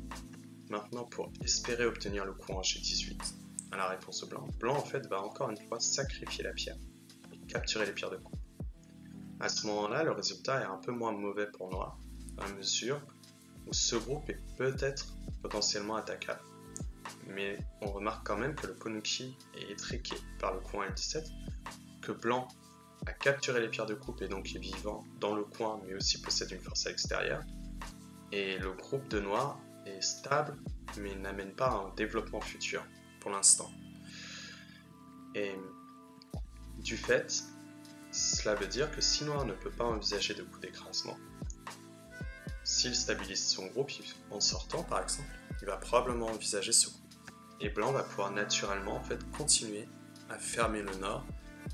maintenant pour espérer obtenir le coup en G18 à la réponse de blanc, blanc en fait va encore une fois sacrifier la pierre et capturer les pierres de coupe. À ce moment-là, le résultat est un peu moins mauvais pour noir, à mesure où ce groupe est peut-être potentiellement attaquable. Mais on remarque quand même que le Ponouki est étriqué par le coin L17, que blanc a capturé les pierres de coupe et donc est vivant dans le coin, mais aussi possède une force à l'extérieur. Et le groupe de noir est stable, mais n'amène pas à un développement futur pour l'instant. Et du fait, cela veut dire que si noir ne peut pas envisager de coup d'écrasement, s'il stabilise son groupe en sortant par exemple, il va probablement envisager ce coup. Et blanc va pouvoir naturellement en fait continuer à fermer le nord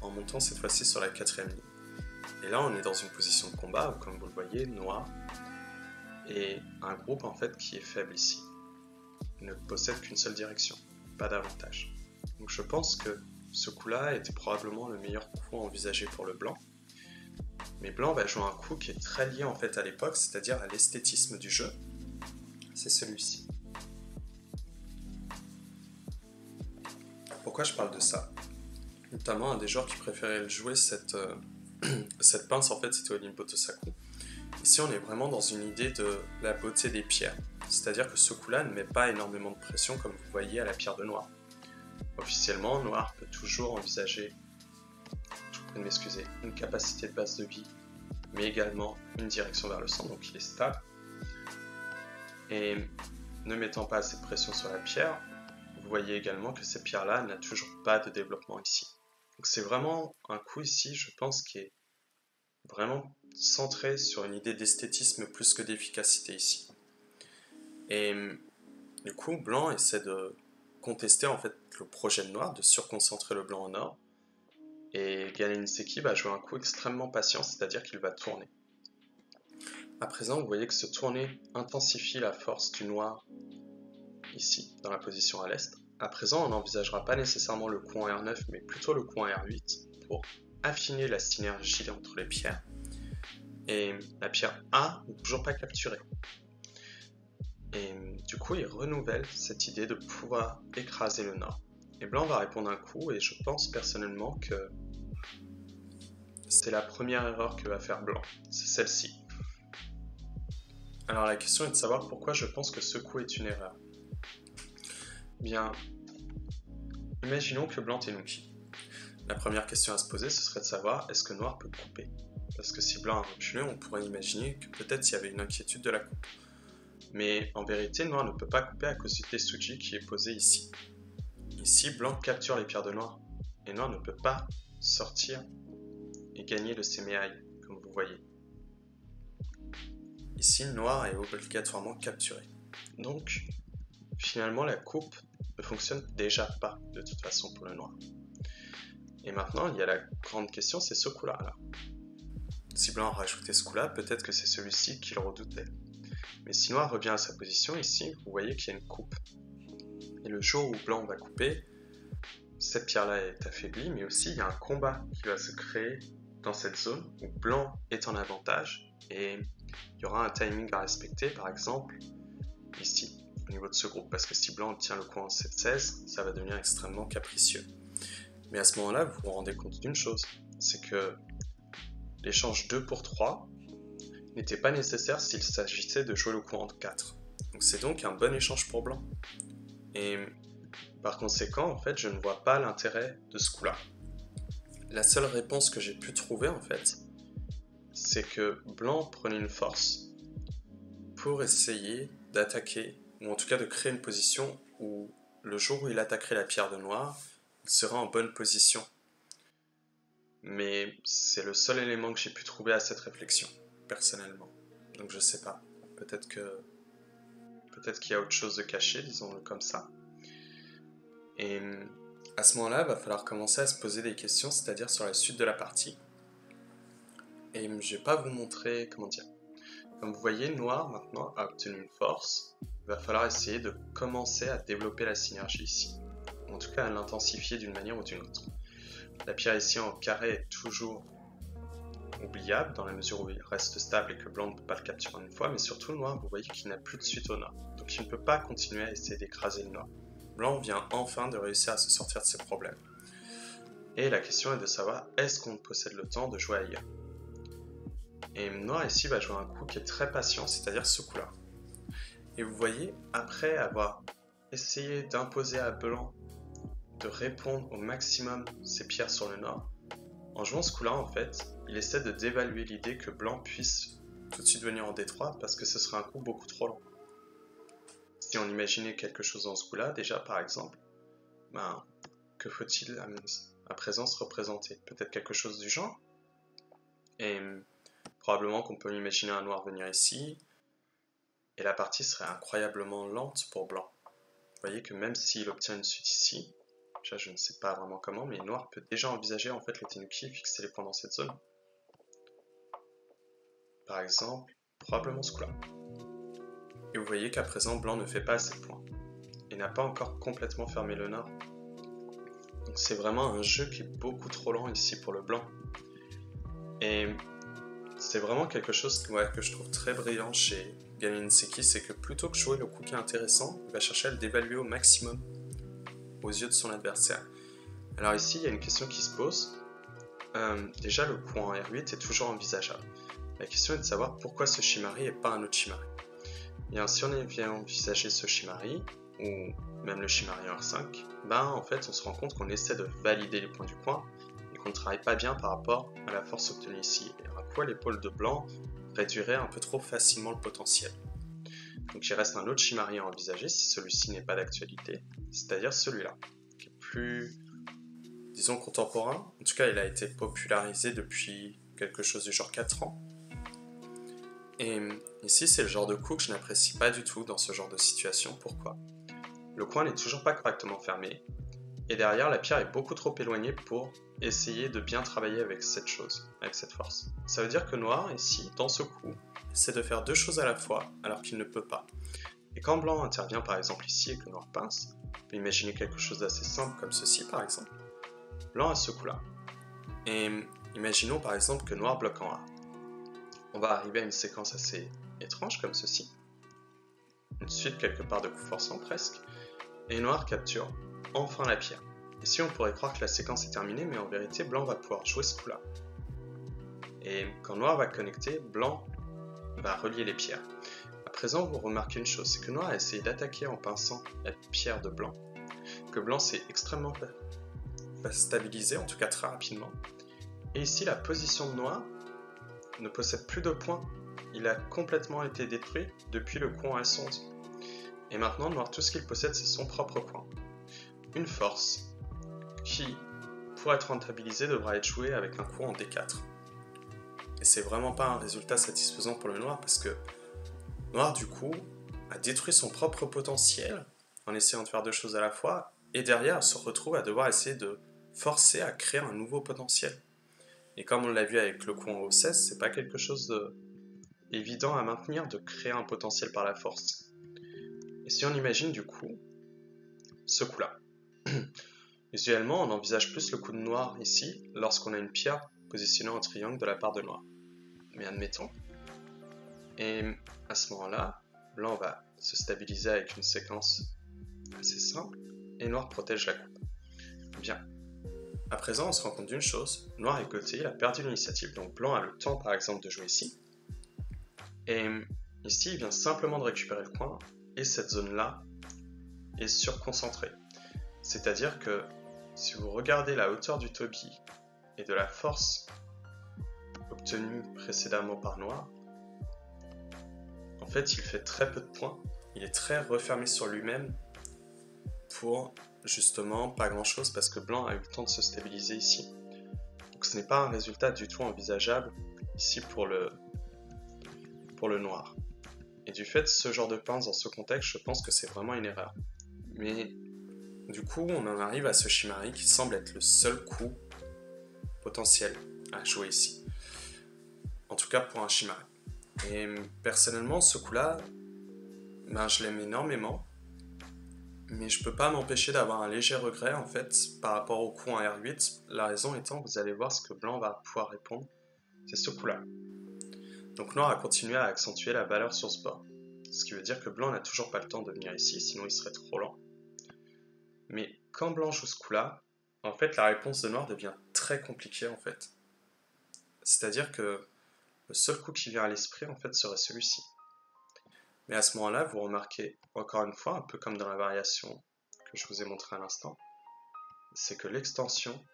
en montant cette fois-ci sur la 4ème ligne. Et là on est dans une position de combat où, comme vous le voyez, noir est un groupe en fait qui est faible ici. Il ne possède qu'une seule direction, pas d'avantage. Donc je pense que ce coup-là était probablement le meilleur coup envisagé pour le blanc. Mais blanc va jouer un coup qui est très lié en fait à l'époque, c'est-à-dire à l'esthétisme du jeu. C'est celui-ci. Pourquoi je parle de ça? Notamment un des joueurs qui préférait jouer cette pince en fait, c'était Olimpo Tosaku. Ici on est vraiment dans une idée de la beauté des pierres. C'est-à-dire que ce coup-là ne met pas énormément de pression comme vous voyez à la pierre de noir. Officiellement, noir peut toujours envisager, une capacité de base de vie, mais également une direction vers le centre, donc il est stable. Et ne mettant pas assez de pression sur la pierre, vous voyez également que cette pierre-là n'a toujours pas de développement ici. Donc c'est vraiment un coup ici, je pense, qui est vraiment centré sur une idée d'esthétisme plus que d'efficacité ici. Et du coup, blanc essaie de contester en fait le projet de noir, de surconcentrer le blanc au nord. Et Galinseki va jouer un coup extrêmement patient, c'est-à-dire qu'il va tourner. À présent, vous voyez que ce tourner intensifie la force du noir ici, dans la position à l'est. À présent, on n'envisagera pas nécessairement le coup en R9, mais plutôt le coup en R8 pour affiner la synergie entre les pierres. Et la pierre A n'est toujours pas capturée. Et du coup, il renouvelle cette idée de pouvoir écraser le nord. Et blanc va répondre un coup, et je pense personnellement que c'est la première erreur que va faire blanc, c'est celle-ci. Alors la question est de savoir pourquoi je pense que ce coup est une erreur. Bien, imaginons que blanc Tenouki. La première question à se poser, ce serait de savoir est-ce que noir peut couper. Parce que si blanc a reculé, on pourrait imaginer que peut-être il y avait une inquiétude de la coupe. Mais en vérité, noir ne peut pas couper à cause du Tetsuji qui est posé ici. Ici, blanc capture les pierres de noir, et noir ne peut pas sortir et gagner le Semeai, comme vous voyez. Ici, noir est obligatoirement capturé. Donc, finalement, la coupe ne fonctionne déjà pas de toute façon pour le noir. Et maintenant, il y a la grande question, c'est ce coup-là. Alors, si blanc a rajouté ce coup-là, peut-être que c'est celui-ci qu'il redoutait. Mais si noir revient à sa position, ici, vous voyez qu'il y a une coupe. Et le jour où blanc va couper, cette pierre-là est affaiblie, mais aussi il y a un combat qui va se créer dans cette zone où blanc est en avantage et il y aura un timing à respecter, par exemple, ici, au niveau de ce groupe, parce que si blanc obtient le coup en 7-16, ça va devenir extrêmement capricieux. Mais à ce moment-là, vous vous rendez compte d'une chose, c'est que l'échange 2 pour 3 n'était pas nécessaire s'il s'agissait de jouer le coup en 4. Donc c'est donc un bon échange pour blanc. Et par conséquent, en fait, je ne vois pas l'intérêt de ce coup-là. La seule réponse que j'ai pu trouver, en fait, c'est que blanc prenait une force pour essayer d'attaquer, ou en tout cas de créer une position où le jour où il attaquerait la pierre de noir, il serait en bonne position. Mais c'est le seul élément que j'ai pu trouver à cette réflexion, personnellement. Donc je sais pas. Peut-être qu'il y a autre chose de caché, disons-le comme ça. Et à ce moment-là, il va falloir commencer à se poser des questions, c'est-à-dire sur la suite de la partie. Et je vais pas vous montrer, comment dire. Comme vous voyez, noir maintenant a obtenu une force. Il va falloir essayer de commencer à développer la synergie ici. En tout cas, à l'intensifier d'une manière ou d'une autre. La pierre ici en carré est toujours oubliable dans la mesure où il reste stable et que blanc ne peut pas le capturer en une fois, mais surtout noir, vous voyez qu'il n'a plus de suite au nord. Donc il ne peut pas continuer à essayer d'écraser le nord. Blanc vient enfin de réussir à se sortir de ses problèmes. Et la question est de savoir, est-ce qu'on possède le temps de jouer ailleurs? Et noir ici va jouer un coup qui est très patient, c'est-à-dire ce coup-là. Et vous voyez, après avoir essayé d'imposer à blanc de répondre au maximum ses pierres sur le nord, en jouant ce coup-là, en fait, il essaie de dévaluer l'idée que blanc puisse tout de suite venir en D3 parce que ce serait un coup beaucoup trop long. Si on imaginait quelque chose dans ce coup-là, déjà par exemple, que faut-il à présent se représenter? Peut-être quelque chose du genre? Et probablement qu'on peut imaginer un noir venir ici, et la partie serait incroyablement lente pour blanc. Vous voyez que même s'il obtient une suite ici, déjà je ne sais pas vraiment comment, mais noir peut déjà envisager en fait le tenuki et fixer les points dans cette zone. Par exemple, probablement ce coup-là. Et vous voyez qu'à présent blanc ne fait pas assez de points, et n'a pas encore complètement fermé le nord. Donc c'est vraiment un jeu qui est beaucoup trop lent ici pour le blanc. Et c'est vraiment quelque chose que je trouve très brillant chez Gamin Seki, c'est que plutôt que jouer le coup qui est intéressant, il va chercher à le dévaluer au maximum aux yeux de son adversaire. Alors ici, il y a une question qui se pose. Déjà, le coup en R8 est toujours envisageable. La question est de savoir pourquoi ce Shimari et pas un autre Shimari. Et si on vient envisager ce Shimari, ou même le Shimari en R5, en fait, on se rend compte qu'on essaie de valider les points du coin et qu'on ne travaille pas bien par rapport à la force obtenue ici. Et à quoi l'épaule de blanc réduirait un peu trop facilement le potentiel. Donc il reste un autre Shimari à envisager si celui-ci n'est pas d'actualité, c'est-à-dire celui-là, qui est plus, disons, contemporain. En tout cas, il a été popularisé depuis quelque chose du genre 4 ans. Et ici, c'est le genre de coup que je n'apprécie pas du tout dans ce genre de situation. Pourquoi? Le coin n'est toujours pas correctement fermé, et derrière, la pierre est beaucoup trop éloignée pour essayer de bien travailler avec cette chose, avec cette force. Ça veut dire que noir, ici, dans ce coup, essaie de faire deux choses à la fois, alors qu'il ne peut pas. Et quand blanc intervient par exemple ici et que noir pince, on peut imaginer quelque chose d'assez simple comme ceci par exemple. Blanc a ce coup-là. Et imaginons par exemple que noir bloque en A. On va arriver à une séquence assez étrange comme ceci. Une suite quelque part de coups forçants presque. Et noir capture enfin la pierre. Ici on pourrait croire que la séquence est terminée, mais en vérité blanc va pouvoir jouer ce coup-là. Et quand noir va connecter, blanc va relier les pierres. À présent, vous remarquez une chose, c'est que noir a essayé d'attaquer en pinçant la pierre de blanc, que blanc s'est extrêmement stabilisé, en tout cas très rapidement. Et ici, la position de noir ne possède plus de points. Il a complètement été détruit depuis le coup en S11. Et maintenant, noir, tout ce qu'il possède, c'est son propre point. Une force qui, pour être rentabilisée, devra être jouée avec un coup en D4. Et c'est vraiment pas un résultat satisfaisant pour le noir parce que noir du coup a détruit son propre potentiel en essayant de faire deux choses à la fois, et derrière se retrouve à devoir essayer de forcer à créer un nouveau potentiel. Et comme on l'a vu avec le coup en O16, c'est pas quelque chose évident à maintenir de créer un potentiel par la force. Et si on imagine du coup ce coup-là, visuellement on envisage plus le coup de noir ici lorsqu'on a une pierre positionnée en triangle de la part de noir. Mais admettons, et à ce moment-là, blanc va se stabiliser avec une séquence assez simple, et noir protège la coupe. Bien. À présent, on se rend compte d'une chose, noir est côté, il a perdu l'initiative, donc blanc a le temps par exemple de jouer ici. Et ici, il vient simplement de récupérer le coin, et cette zone-là est surconcentrée. C'est-à-dire que si vous regardez la hauteur du Toby et de la force obtenue précédemment par noir, en fait, il fait très peu de points. Il est très refermé sur lui-même pour justement pas grand-chose parce que blanc a eu le temps de se stabiliser ici. Donc ce n'est pas un résultat du tout envisageable ici pour le noir. Et du fait, ce genre de pince dans ce contexte, je pense que c'est vraiment une erreur. Mais du coup, on en arrive à ce Shimari qui semble être le seul coup potentiel à jouer ici. En tout cas pour un Shimari. Et personnellement, ce coup-là, je l'aime énormément. Mais je peux pas m'empêcher d'avoir un léger regret en fait par rapport au coup en R8. La raison étant, vous allez voir ce que blanc va pouvoir répondre, c'est ce coup-là. Donc noir a continué à accentuer la valeur sur ce bord. Ce qui veut dire que blanc n'a toujours pas le temps de venir ici, sinon il serait trop lent. Mais quand blanc joue ce coup-là, en fait la réponse de noir devient très compliquée en fait. C'est-à-dire que le seul coup qui vient à l'esprit en fait serait celui-ci. Mais à ce moment-là, vous remarquez encore une fois, un peu comme dans la variation que je vous ai montré à l'instant, c'est que l'extension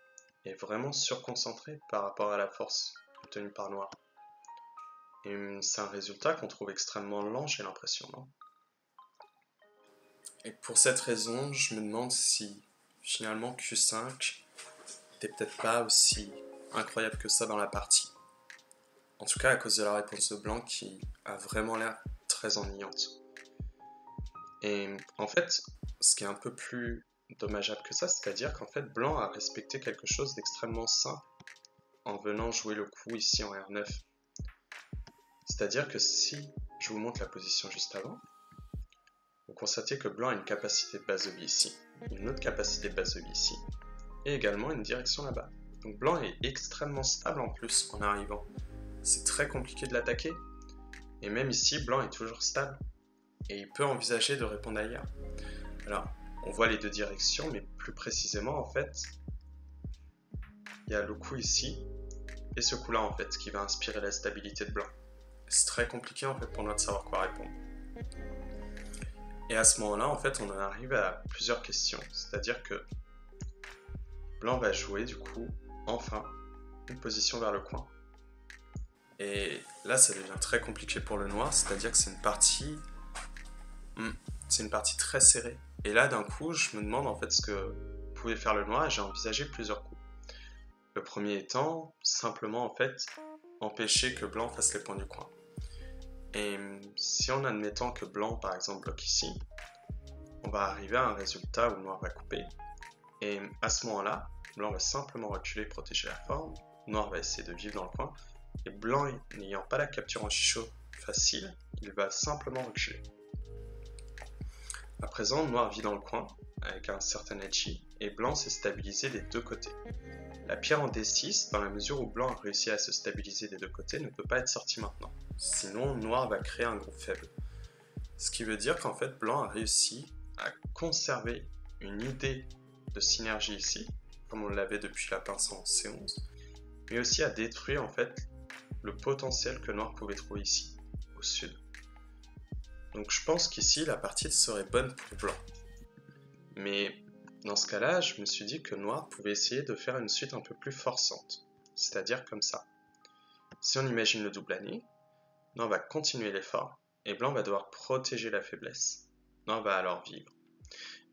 est vraiment surconcentrée par rapport à la force obtenue par noir. Et c'est un résultat qu'on trouve extrêmement lent, j'ai l'impression, non? Et pour cette raison, je me demande si finalement Q5 n'était peut-être pas aussi incroyable que ça dans la partie. En tout cas à cause de la réponse de blanc qui a vraiment l'air très ennuyante. Et en fait, ce qui est un peu plus dommageable que ça, c'est-à-dire qu'en fait blanc a respecté quelque chose d'extrêmement simple en venant jouer le coup ici en R9. C'est-à-dire que si je vous montre la position juste avant, vous constatez que blanc a une capacité de base de vie ici, une autre capacité de base de vie ici, et également une direction là-bas. Donc blanc est extrêmement stable en plus en arrivant. C'est très compliqué de l'attaquer, et même ici, blanc est toujours stable, et il peut envisager de répondre ailleurs. Alors, on voit les deux directions, mais plus précisément, en fait, il y a le coup ici, et ce coup-là, en fait, qui va inspirer la stabilité de blanc. C'est très compliqué, en fait, pour nous de savoir quoi répondre. Et à ce moment-là, en fait, on en arrive à plusieurs questions. C'est-à-dire que blanc va jouer, du coup, enfin, une position vers le coin. Et là, ça devient très compliqué pour le noir, c'est-à-dire que c'est une partie très serrée. Et là, d'un coup, je me demande, en fait, ce que pouvait faire le noir, et j'ai envisagé plusieurs coups. Le premier étant, simplement, en fait, empêcher que blanc fasse les points du coin. Et si en admettant que blanc, par exemple, bloque ici, on va arriver à un résultat où noir va couper. Et à ce moment-là, blanc va simplement reculer, protéger la forme, noir va essayer de vivre dans le coin, et blanc, n'ayant pas la capture en chichot facile, il va simplement reculer. À présent, noir vit dans le coin, avec un certain edgy, et blanc s'est stabilisé des deux côtés. La pierre en D6, dans la mesure où blanc a réussi à se stabiliser des deux côtés, ne peut pas être sortie maintenant. Sinon, noir va créer un groupe faible. Ce qui veut dire qu'en fait, blanc a réussi à conserver une idée de synergie ici, comme on l'avait depuis la pince en C11, mais aussi à détruire en fait le potentiel que noir pouvait trouver ici, au sud. Donc je pense qu'ici, la partie serait bonne pour blanc. Mais dans ce cas-là, je me suis dit que noir pouvait essayer de faire une suite un peu plus forçante, c'est-à-dire comme ça. Si on imagine le double anneau, noir va continuer l'effort, et blanc va devoir protéger la faiblesse. Noir va alors vivre.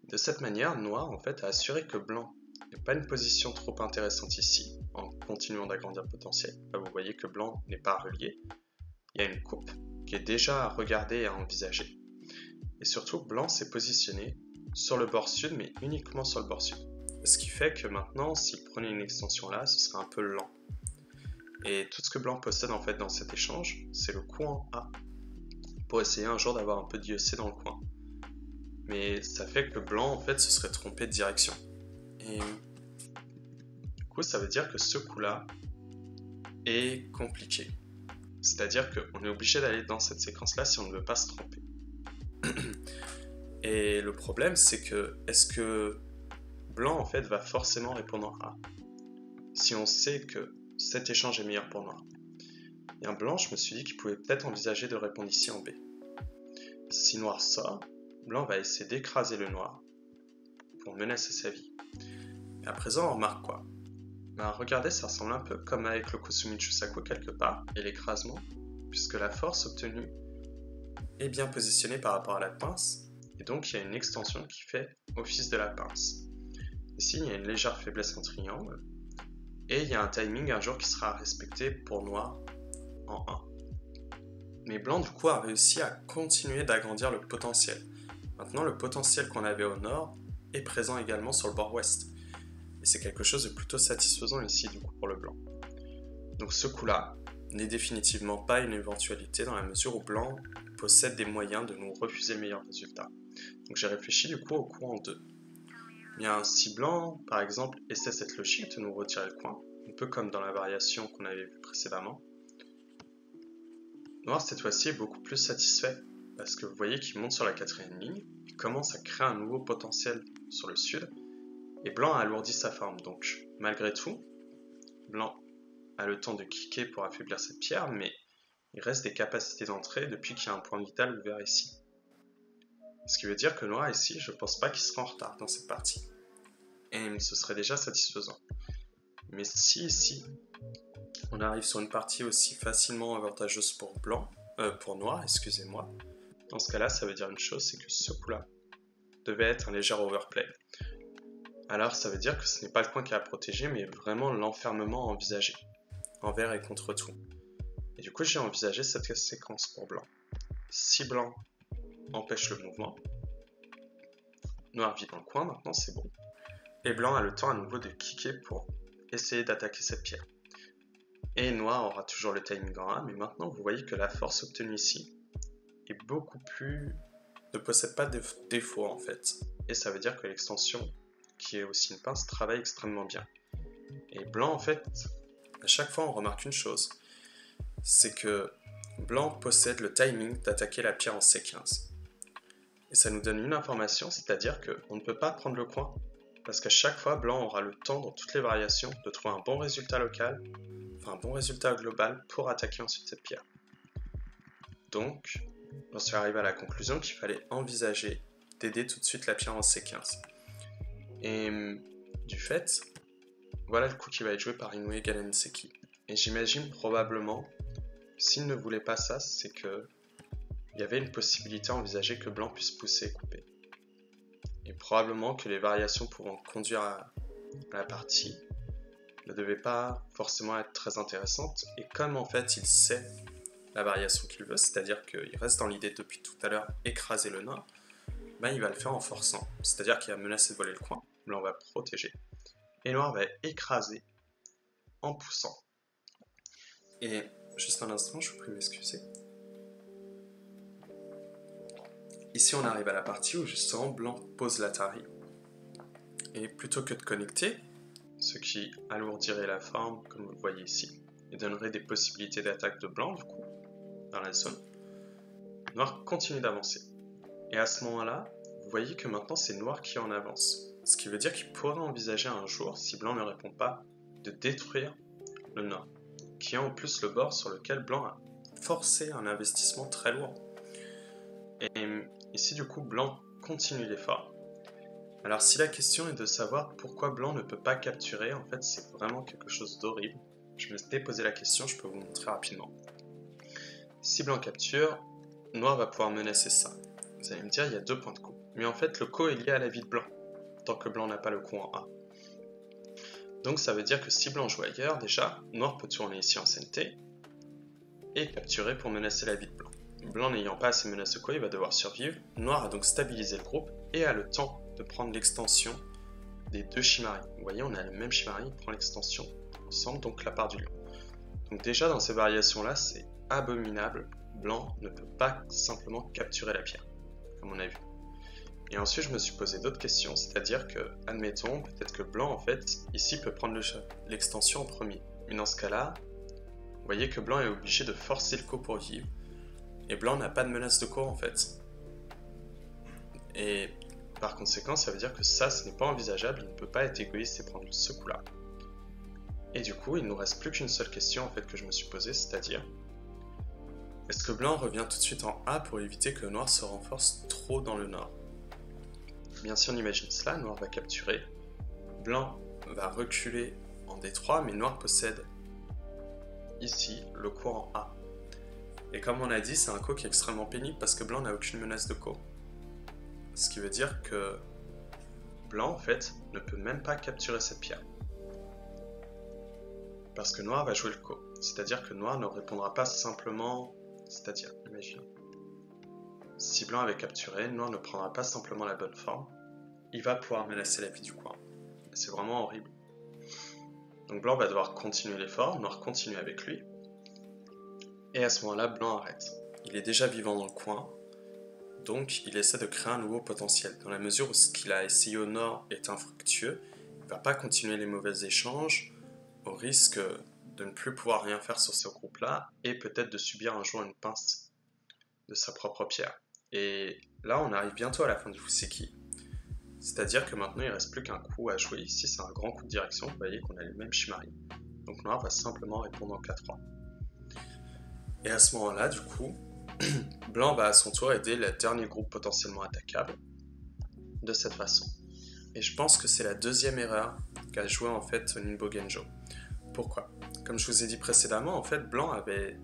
De cette manière, noir en fait a assuré que blanc n'est pas une position trop intéressante ici, en continuant d'agrandir le potentiel. Là, vous voyez que blanc n'est pas relié. Il y a une coupe qui est déjà à regarder et à envisager. Et surtout, blanc s'est positionné sur le bord sud, mais uniquement sur le bord sud. Ce qui fait que maintenant, s'il prenait une extension là, ce serait un peu lent. Et tout ce que blanc possède en fait dans cet échange, c'est le coin A, pour essayer un jour d'avoir un peu d'IEC dans le coin. Mais ça fait que blanc en fait se serait trompé de direction. Et du coup, ça veut dire que ce coup-là est compliqué. C'est-à-dire qu'on est obligé d'aller dans cette séquence-là si on ne veut pas se tromper. Et le problème, c'est que, est-ce que blanc, en fait, va forcément répondre en A? Si on sait que cet échange est meilleur pour noir. Et un blanc, je me suis dit qu'il pouvait peut-être envisager de répondre ici en B. Si noir sort, blanc va essayer d'écraser le noir pour menacer sa vie. Et à présent, on remarque quoi? Regardez, ça ressemble un peu comme avec le Kusumi Chusaku quelque part, et l'écrasement, puisque la force obtenue est bien positionnée par rapport à la pince, et donc il y a une extension qui fait office de la pince. Ici, il y a une légère faiblesse en triangle, et il y a un timing un jour qui sera respecté pour noir en 1. Mais blanc, du coup, a réussi à continuer d'agrandir le potentiel. Maintenant, le potentiel qu'on avait au nord est présent également sur le bord ouest. Et c'est quelque chose de plutôt satisfaisant ici, du coup, pour le blanc. Donc ce coup-là n'est définitivement pas une éventualité dans la mesure où blanc possède des moyens de nous refuser le meilleur résultat. Donc j'ai réfléchi du coup au coup en 2. Bien, si blanc, par exemple, essaie cette logique de nous retirer le coin, un peu comme dans la variation qu'on avait vue précédemment, noir cette fois-ci est beaucoup plus satisfait, parce que vous voyez qu'il monte sur la 4e ligne, il commence à créer un nouveau potentiel sur le sud, et blanc a alourdi sa forme, donc malgré tout, blanc a le temps de kicker pour affaiblir cette pierre, mais il reste des capacités d'entrée depuis qu'il y a un point vital ouvert ici. Ce qui veut dire que noir ici, je pense pas qu'il sera en retard dans cette partie. Et ce serait déjà satisfaisant. Mais si ici, on arrive sur une partie aussi facilement avantageuse pour noir, excusez-moi, dans ce cas-là, ça veut dire une chose, c'est que ce coup-là devait être un léger overplay. Alors ça veut dire que ce n'est pas le coin qui est à protéger, mais vraiment l'enfermement envisagé, envers et contre tout. Et du coup, j'ai envisagé cette séquence pour blanc. Si blanc empêche le mouvement, noir vit dans le coin, maintenant c'est bon. Et blanc a le temps à nouveau de kicker pour essayer d'attaquer cette pierre. Et noir aura toujours le timing en A, mais maintenant vous voyez que la force obtenue ici est beaucoup plus... ne possède pas de défaut en fait. Et ça veut dire que l'extension, qui est aussi une pince, travaille extrêmement bien. Et blanc en fait, à chaque fois on remarque une chose, c'est que blanc possède le timing d'attaquer la pierre en C15. Et ça nous donne une information, c'est-à-dire qu'on ne peut pas prendre le coin, parce qu'à chaque fois, blanc aura le temps, dans toutes les variations, de trouver un bon résultat local, enfin un bon résultat global, pour attaquer ensuite cette pierre. Donc, j'en suis arrivé à la conclusion qu'il fallait envisager d'aider tout de suite la pierre en C15. Et du fait, voilà le coup qui va être joué par Inoue Galenseki. Et j'imagine probablement, s'il ne voulait pas ça, c'est que il y avait une possibilité envisagée que blanc puisse pousser et couper. Et probablement que les variations pouvant conduire à la partie ne devaient pas forcément être très intéressantes. Et comme en fait il sait la variation qu'il veut, c'est-à-dire qu'il reste dans l'idée depuis tout à l'heure écraser le noir, ben il va le faire en forçant. C'est-à-dire qu'il va menacer de voler le coin, blanc va protéger. Et noir va écraser en poussant. Et juste un instant, je vous prie de m'excuser. Ici, on arrive à la partie où justement blanc pose l'Atari. Et plutôt que de connecter, ce qui alourdirait la forme, comme vous le voyez ici, et donnerait des possibilités d'attaque de blanc, du coup, dans la zone, noir continue d'avancer. Et à ce moment-là, vous voyez que maintenant c'est noir qui est en avance. Ce qui veut dire qu'il pourrait envisager un jour, si blanc ne répond pas, de détruire le nord, qui est en plus le bord sur lequel blanc a forcé un investissement très lourd. Et ici, du coup, blanc continue l'effort. Alors, si la question est de savoir pourquoi blanc ne peut pas capturer, en fait, c'est vraiment quelque chose d'horrible. Je me suis posé la question, je peux vous montrer rapidement. Si blanc capture, noir va pouvoir menacer ça. Vous allez me dire, il y a 2 points de coup. Mais en fait, le coup est lié à la vie de blanc, tant que blanc n'a pas le coup en A. Donc, ça veut dire que si blanc joue ailleurs, déjà, noir peut tourner ici en CNT et capturer pour menacer la vie de blanc. Blanc n'ayant pas assez menacé quoi, il va devoir survivre. Noir a donc stabilisé le groupe et a le temps de prendre l'extension des deux Shimari. Vous voyez, on a le même Shimari, il prend l'extension ensemble, donc la part du lion. Donc déjà dans ces variations-là, c'est abominable. Blanc ne peut pas simplement capturer la pierre, comme on a vu. Et ensuite, je me suis posé d'autres questions, c'est-à-dire que, admettons, peut-être que blanc, en fait, ici peut prendre l'extension en premier. Mais dans ce cas-là, vous voyez que blanc est obligé de forcer le coup pour vivre. Et blanc n'a pas de menace de coup, en fait. Et par conséquent, ça veut dire que ça, ce n'est pas envisageable, il ne peut pas être égoïste et prendre ce coup-là. Et du coup, il ne nous reste plus qu'une seule question, en fait, que je me suis posée, c'est-à-dire... Est-ce que blanc revient tout de suite en A pour éviter que noir se renforce trop dans le nord? Bien si on imagine cela, noir va capturer, blanc va reculer en D3, mais noir possède ici le coup en A. Et comme on a dit, c'est un coup qui est extrêmement pénible parce que blanc n'a aucune menace de coup. Ce qui veut dire que blanc, en fait, ne peut même pas capturer cette pierre. Parce que noir va jouer le coup. C'est-à-dire que noir ne répondra pas simplement... C'est-à-dire, imaginez, si blanc avait capturé, noir ne prendra pas simplement la bonne forme, il va pouvoir menacer la vie du coin. C'est vraiment horrible. Donc blanc va devoir continuer l'effort, noir continue avec lui, et à ce moment-là, blanc arrête. Il est déjà vivant dans le coin, donc il essaie de créer un nouveau potentiel. Dans la mesure où ce qu'il a essayé au nord est infructueux, il ne va pas continuer les mauvais échanges, au risque de ne plus pouvoir rien faire sur ce groupe-là, et peut-être de subir un jour une pince de sa propre pierre. Et là, on arrive bientôt à la fin du Fuseki. C'est-à-dire que maintenant, il ne reste plus qu'un coup à jouer. Ici, c'est un grand coup de direction. Vous voyez qu'on a les mêmes Shimari. Donc noir va simplement répondre en 4-3. Et à ce moment-là, du coup, blanc va à son tour aider le dernier groupe potentiellement attaquable de cette façon. Et je pense que c'est la deuxième erreur qu'a joué en fait Ninbo Genjo. Pourquoi? Comme je vous ai dit précédemment, en fait, blanc avait,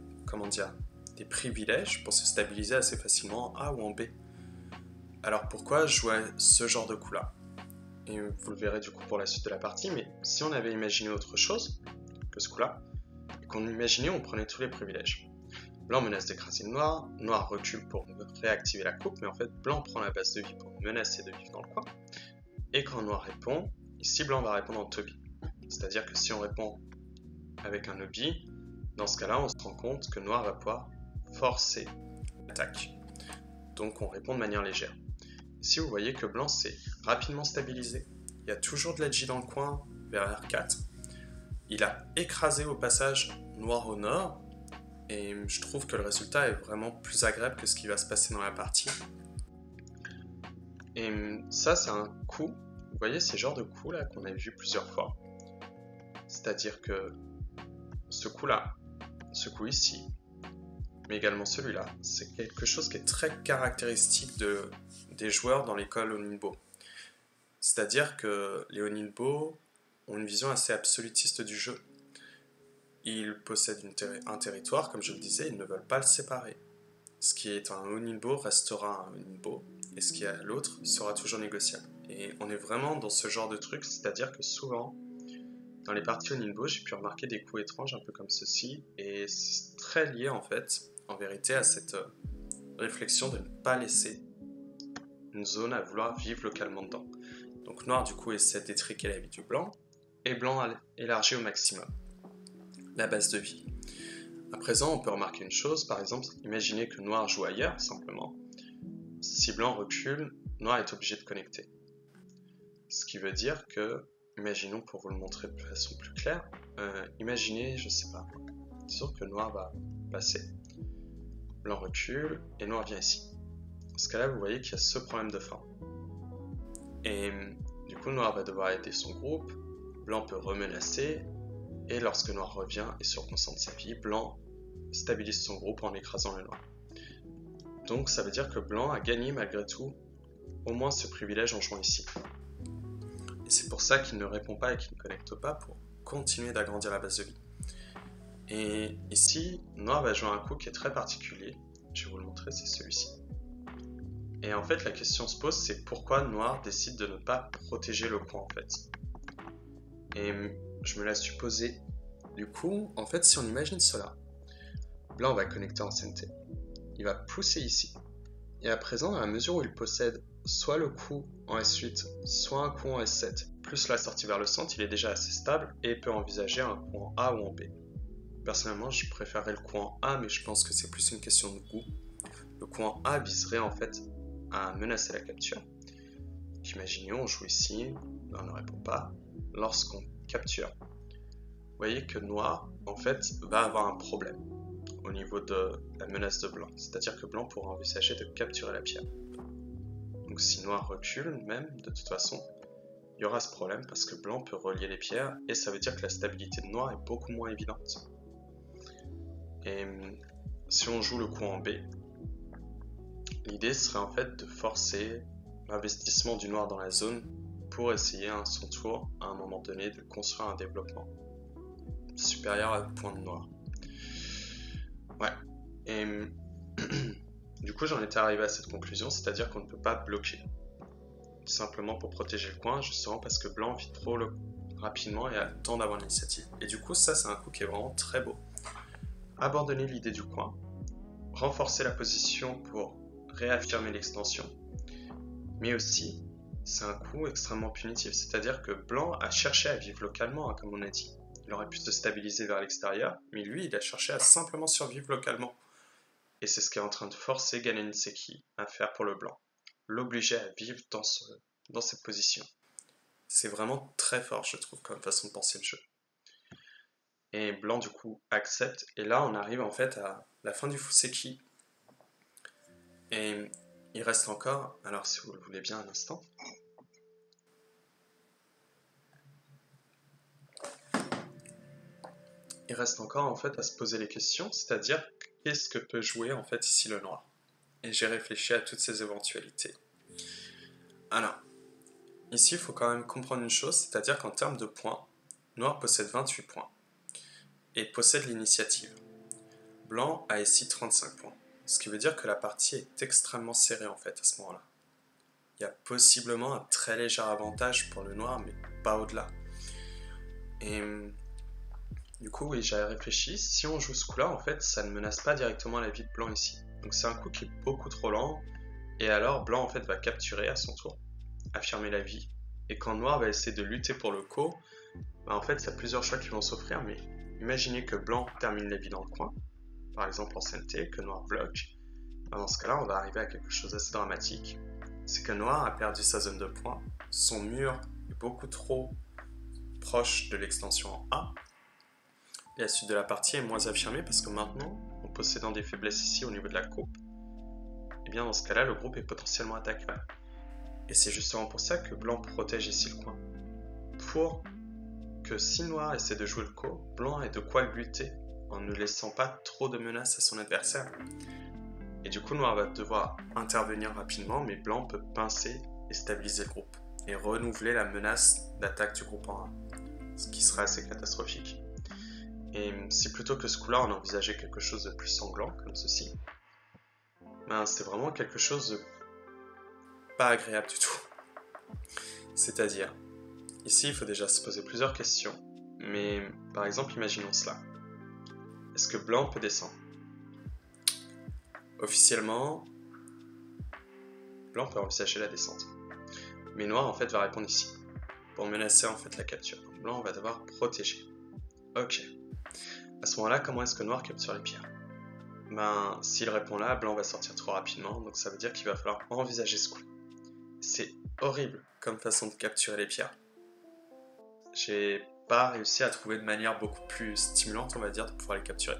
des privilèges pour se stabiliser assez facilement en A ou en B. Alors pourquoi jouer ce genre de coup-là? Et vous le verrez du coup pour la suite de la partie, mais si on avait imaginé autre chose que ce coup-là, et qu'on imaginait, on prenait tous les privilèges. Blanc menace d'écraser le noir, noir recule pour réactiver la coupe, mais en fait blanc prend la base de vie pour menacer de vivre dans le coin. Et quand noir répond, ici blanc va répondre en Tobi. C'est-à-dire que si on répond avec un Obi, dans ce cas-là on se rend compte que noir va pouvoir forcer l'attaque. Donc on répond de manière légère. Ici vous voyez que blanc s'est rapidement stabilisé. Il y a toujours de l'edgy dans le coin vers R4. Il a écrasé au passage noir au nord. Et je trouve que le résultat est vraiment plus agréable que ce qui va se passer dans la partie. Et ça c'est un coup, vous voyez ces genres de coups là qu'on a vu plusieurs fois. C'est-à-dire que ce coup là, ce coup ici, mais également celui-là, c'est quelque chose qui est très caractéristique des joueurs dans l'école Oninbo. C'est-à-dire que les Oninbo ont une vision assez absolutiste du jeu. Ils possèdent un territoire, comme je le disais, ils ne veulent pas le séparer. Ce qui est un Oninbo restera un Oninbo, et ce qui est à l'autre sera toujours négociable. Et on est vraiment dans ce genre de truc, c'est-à-dire que souvent, dans les parties Oninbo, j'ai pu remarquer des coups étranges, un peu comme ceci, et c'est très lié en fait, en vérité, à cette réflexion de ne pas laisser une zone à vouloir vivre localement dedans. Donc noir du coup essaie d'étriquer la vie du blanc, et blanc élargit au maximum la base de vie. À présent, on peut remarquer une chose, par exemple, imaginez que noir joue ailleurs, simplement. Si blanc recule, noir est obligé de connecter. Ce qui veut dire que, imaginons pour vous le montrer de façon plus claire, imaginez, je sais pas, disons que noir va passer, blanc recule, et noir vient ici. Dans ce cas-là, vous voyez qu'il y a ce problème de forme. Et du coup, noir va devoir aider son groupe, blanc peut remenacer, et lorsque noir revient et se reconcentre sa vie, blanc stabilise son groupe en écrasant le noir. Donc ça veut dire que blanc a gagné malgré tout au moins ce privilège en jouant ici. Et c'est pour ça qu'il ne répond pas et qu'il ne connecte pas pour continuer d'agrandir la base de vie. Et ici, noir va jouer un coup qui est très particulier. Je vais vous le montrer, c'est celui-ci. Et en fait, la question se pose, c'est pourquoi noir décide de ne pas protéger le coin en fait. Et je me la suis posée. Du coup, en fait, si on imagine cela, blanc va connecter en CNT. Il va pousser ici. Et à présent, à la mesure où il possède soit le coup en S8, soit un coup en S7, plus la sortie vers le centre, il est déjà assez stable et peut envisager un coup en A ou en B. Personnellement, je préférerais le coup en A, mais je pense que c'est plus une question de goût. Le coup en A viserait en fait à menacer la capture. Imaginons, on joue ici, on ne répond pas. Lorsqu'on capture, vous voyez que noir en fait va avoir un problème au niveau de la menace de blanc. C'est-à-dire que blanc pourra envisager de capturer la pierre. Donc si noir recule, même de toute façon, il y aura ce problème parce que blanc peut relier les pierres et ça veut dire que la stabilité de noir est beaucoup moins évidente. Et si on joue le coup en B, l'idée serait en fait de forcer l'investissement du noir dans la zone pour essayer à son tour, à un moment donné, de construire un développement supérieur à point de noir. Ouais. Et du coup, j'en étais arrivé à cette conclusion, c'est-à-dire qu'on ne peut pas bloquer. Tout simplement pour protéger le coin, justement parce que blanc vit trop rapidement et a le temps d'avoir l'initiative. Et du coup, ça, c'est un coup qui est vraiment très beau. Abandonner l'idée du coin, renforcer la position pour réaffirmer l'extension, mais aussi, c'est un coup extrêmement punitif, c'est-à-dire que blanc a cherché à vivre localement, hein, comme on a dit. Il aurait pu se stabiliser vers l'extérieur, mais lui, il a cherché à simplement survivre localement. Et c'est ce qu'est en train de forcer Ganenseki à faire pour le blanc. L'obliger à vivre dans cette position. C'est vraiment très fort, je trouve, comme façon de penser le jeu. Et blanc, du coup, accepte. Et là, on arrive en fait à la fin du Fuseki. Et il reste encore, alors si vous le voulez bien un instant. Il reste encore en fait à se poser les questions, c'est-à-dire qu'est-ce que peut jouer en fait ici le noir. Et j'ai réfléchi à toutes ces éventualités. Alors, ici il faut quand même comprendre une chose, c'est-à-dire qu'en termes de points, noir possède 28 points et possède l'initiative. Blanc a ici 35 points, ce qui veut dire que la partie est extrêmement serrée en fait à ce moment-là. Il y a possiblement un très léger avantage pour le noir, mais pas au-delà. Et du coup, oui, j'avais réfléchi, si on joue ce coup-là, en fait, ça ne menace pas directement la vie de blanc ici. Donc c'est un coup qui est beaucoup trop lent, et alors blanc en fait va capturer à son tour, affirmer la vie. Et quand noir va essayer de lutter pour le co, bah en fait, il y a plusieurs choix qui vont s'offrir, mais imaginez que blanc termine la vie dans le coin, par exemple en CNT, que noir bloque. Bah dans ce cas-là, on va arriver à quelque chose d'assez dramatique. C'est que noir a perdu sa zone de points, son mur est beaucoup trop proche de l'extension en A, et la suite de la partie est moins affirmée parce que maintenant, en possédant des faiblesses ici au niveau de la coupe, et bien dans ce cas-là, le groupe est potentiellement attaquable. Et c'est justement pour ça que blanc protège ici le coin. Pour que si noir essaie de jouer le co, blanc ait de quoi lutter en ne laissant pas trop de menaces à son adversaire. Et du coup, noir va devoir intervenir rapidement, mais blanc peut pincer et stabiliser le groupe et renouveler la menace d'attaque du groupe en A, ce qui serait assez catastrophique. Et si plutôt que ce coup-là, on envisageait quelque chose de plus sanglant, comme ceci, ben c'était vraiment quelque chose de pas agréable du tout. C'est-à-dire, ici, il faut déjà se poser plusieurs questions, mais par exemple, imaginons cela. Est-ce que blanc peut descendre? Officiellement, blanc peut envisager la descente. Mais noir, en fait, va répondre ici, pour menacer en fait la capture. Blanc va devoir protéger. Ok. À ce moment-là, comment est-ce que noir capture les pierres? Ben, s'il répond là, blanc va sortir trop rapidement, donc ça veut dire qu'il va falloir envisager ce coup. C'est horrible comme façon de capturer les pierres. J'ai pas réussi à trouver de manière beaucoup plus stimulante, on va dire, de pouvoir les capturer.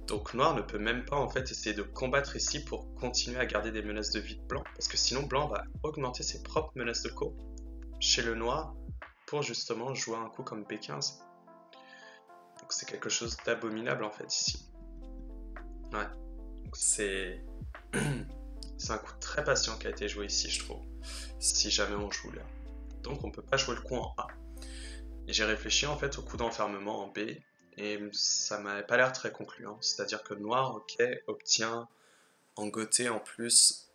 Donc noir ne peut même pas en fait essayer de combattre ici pour continuer à garder des menaces de vie de blanc, parce que sinon blanc va augmenter ses propres menaces de co chez le noir pour justement jouer un coup comme B15. Donc c'est quelque chose d'abominable en fait ici. Ouais, donc c'est un coup très patient qui a été joué ici, je trouve, si jamais on joue là. Donc on peut pas jouer le coup en A. Et j'ai réfléchi en fait au coup d'enfermement en B, et ça m'avait pas l'air très concluant. C'est-à-dire que noir, ok, obtient en goté en plus,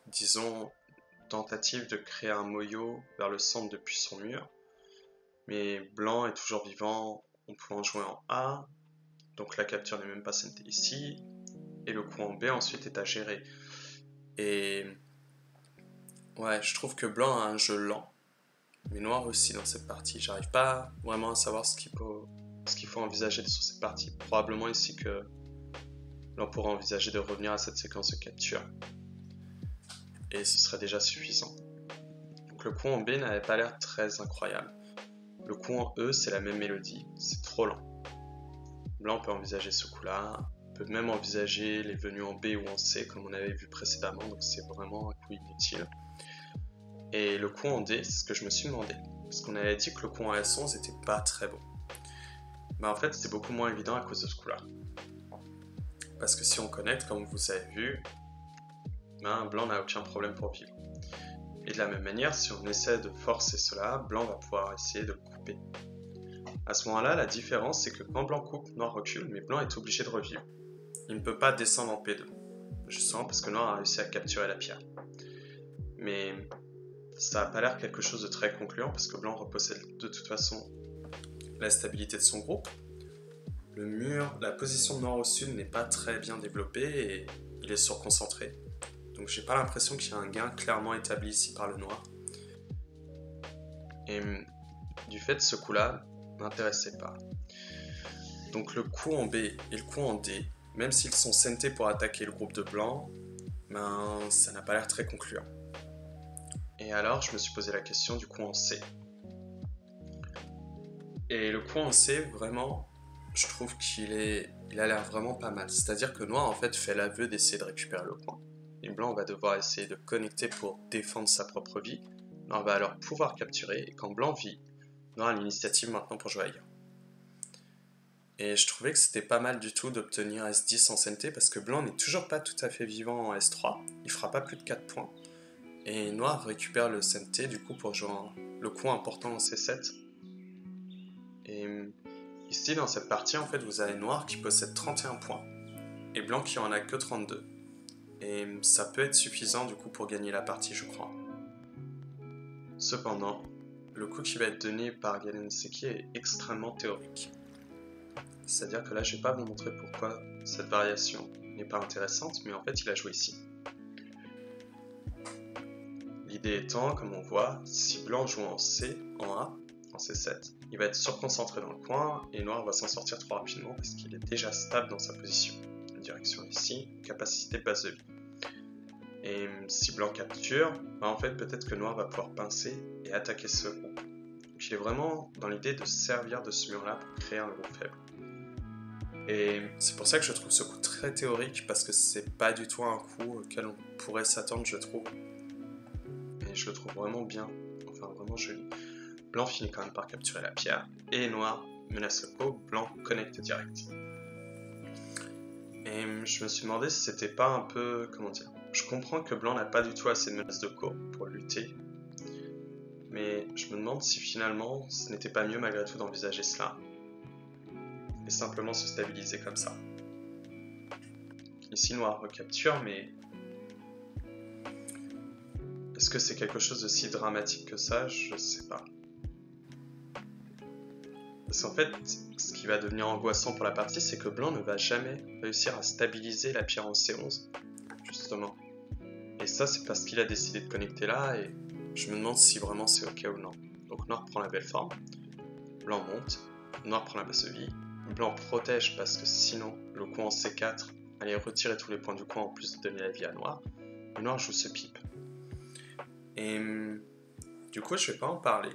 disons, tentative de créer un moyo vers le centre depuis son mur. Mais blanc est toujours vivant, on peut en jouer en A, donc la capture n'est même pas centrée ici, et le coup en B ensuite est à gérer. Et Ouais, je trouve que blanc a un jeu lent, mais noir aussi dans cette partie. J'arrive pas vraiment à savoir ce qu'il faut envisager sur cette partie. Probablement ici que l'on pourra envisager de revenir à cette séquence de capture. Et ce serait déjà suffisant. Donc le coup en B n'avait pas l'air très incroyable. Le coup en E, c'est la même mélodie, c'est trop lent. Blanc peut envisager ce coup-là, peut même envisager les venues en B ou en C comme on avait vu précédemment, donc c'est vraiment un coup inutile. Et le coup en D, c'est ce que je me suis demandé, parce qu'on avait dit que le coup en S11 était pas très bon. Mais en fait, c'est beaucoup moins évident à cause de ce coup-là. Parce que si on connecte, comme vous avez vu, blanc n'a aucun problème pour vivre. Et de la même manière, si on essaie de forcer cela, blanc va pouvoir essayer de le couper. À ce moment-là, la différence, c'est que quand blanc coupe, noir recule, mais blanc est obligé de revivre. Il ne peut pas descendre en P2, justement parce que noir a réussi à capturer la pierre. Mais ça n'a pas l'air quelque chose de très concluant, parce que blanc repossède de toute façon la stabilité de son groupe. Le mur, la position de noir au sud n'est pas très bien développée et il est surconcentré. Donc j'ai pas l'impression qu'il y a un gain clairement établi ici par le noir. Et du fait, ce coup-là m'intéressait pas. Donc le coup en B et le coup en D, même s'ils sont centés pour attaquer le groupe de blanc, ça n'a pas l'air très concluant. Et alors je me suis posé la question du coup en C. Et le coup en C, vraiment, je trouve qu'il a l'air vraiment pas mal. C'est-à-dire que noir en fait fait l'aveu d'essayer de récupérer le point. Et blanc va devoir essayer de connecter pour défendre sa propre vie. Noir va alors pouvoir capturer, et quand blanc vit, noir a l'initiative maintenant pour jouer ailleurs. Et je trouvais que c'était pas mal du tout d'obtenir S10 en CNT parce que blanc n'est toujours pas tout à fait vivant en S3, il fera pas plus de 4 points. Et noir récupère le CNT du coup pour jouer le coup important en C7. Et ici dans cette partie en fait vous avez noir qui possède 31 points et blanc qui en a que 32. Et ça peut être suffisant du coup pour gagner la partie je crois. Cependant, le coup qui va être donné par Galen Seki est extrêmement théorique. C'est-à-dire que là, je ne vais pas vous montrer pourquoi cette variation n'est pas intéressante, mais en fait, il a joué ici. L'idée étant, comme on voit, si blanc joue en C, en A, en C7, il va être surconcentré dans le coin et noir va s'en sortir trop rapidement parce qu'il est déjà stable dans sa position. La direction ici, capacité de base de vie. Et si blanc capture, en fait, peut-être que noir va pouvoir pincer et attaquer ce groupe. Donc il est vraiment dans l'idée de servir de ce mur-là pour créer un groupe faible. Et c'est pour ça que je trouve ce coup très théorique, parce que c'est pas du tout un coup auquel on pourrait s'attendre, je trouve. Et je le trouve vraiment bien, enfin vraiment joli. Blanc finit quand même par capturer la pierre, et noir menace le coup, blanc connecte direct. Et je me suis demandé si c'était pas un peu, comment dire, je comprends que blanc n'a pas du tout assez de menace de coup pour lutter, mais je me demande si finalement ce n'était pas mieux malgré tout d'envisager cela. Et simplement se stabiliser comme ça. Ici noir recapture, mais est-ce que c'est quelque chose de si dramatique que ça? Je sais pas. Parce qu'en fait, ce qui va devenir angoissant pour la partie, c'est que blanc ne va jamais réussir à stabiliser la pierre en C11, justement. Et ça, c'est parce qu'il a décidé de connecter là, et je me demande si vraiment c'est ok ou non. Donc noir prend la belle forme, blanc monte, noir prend la basse de vie, blanc protège parce que sinon le coup en C4 allait retirer tous les points du coin en plus de donner la vie à noir. Et noir joue ce pipe. Et du coup je vais pas en parler,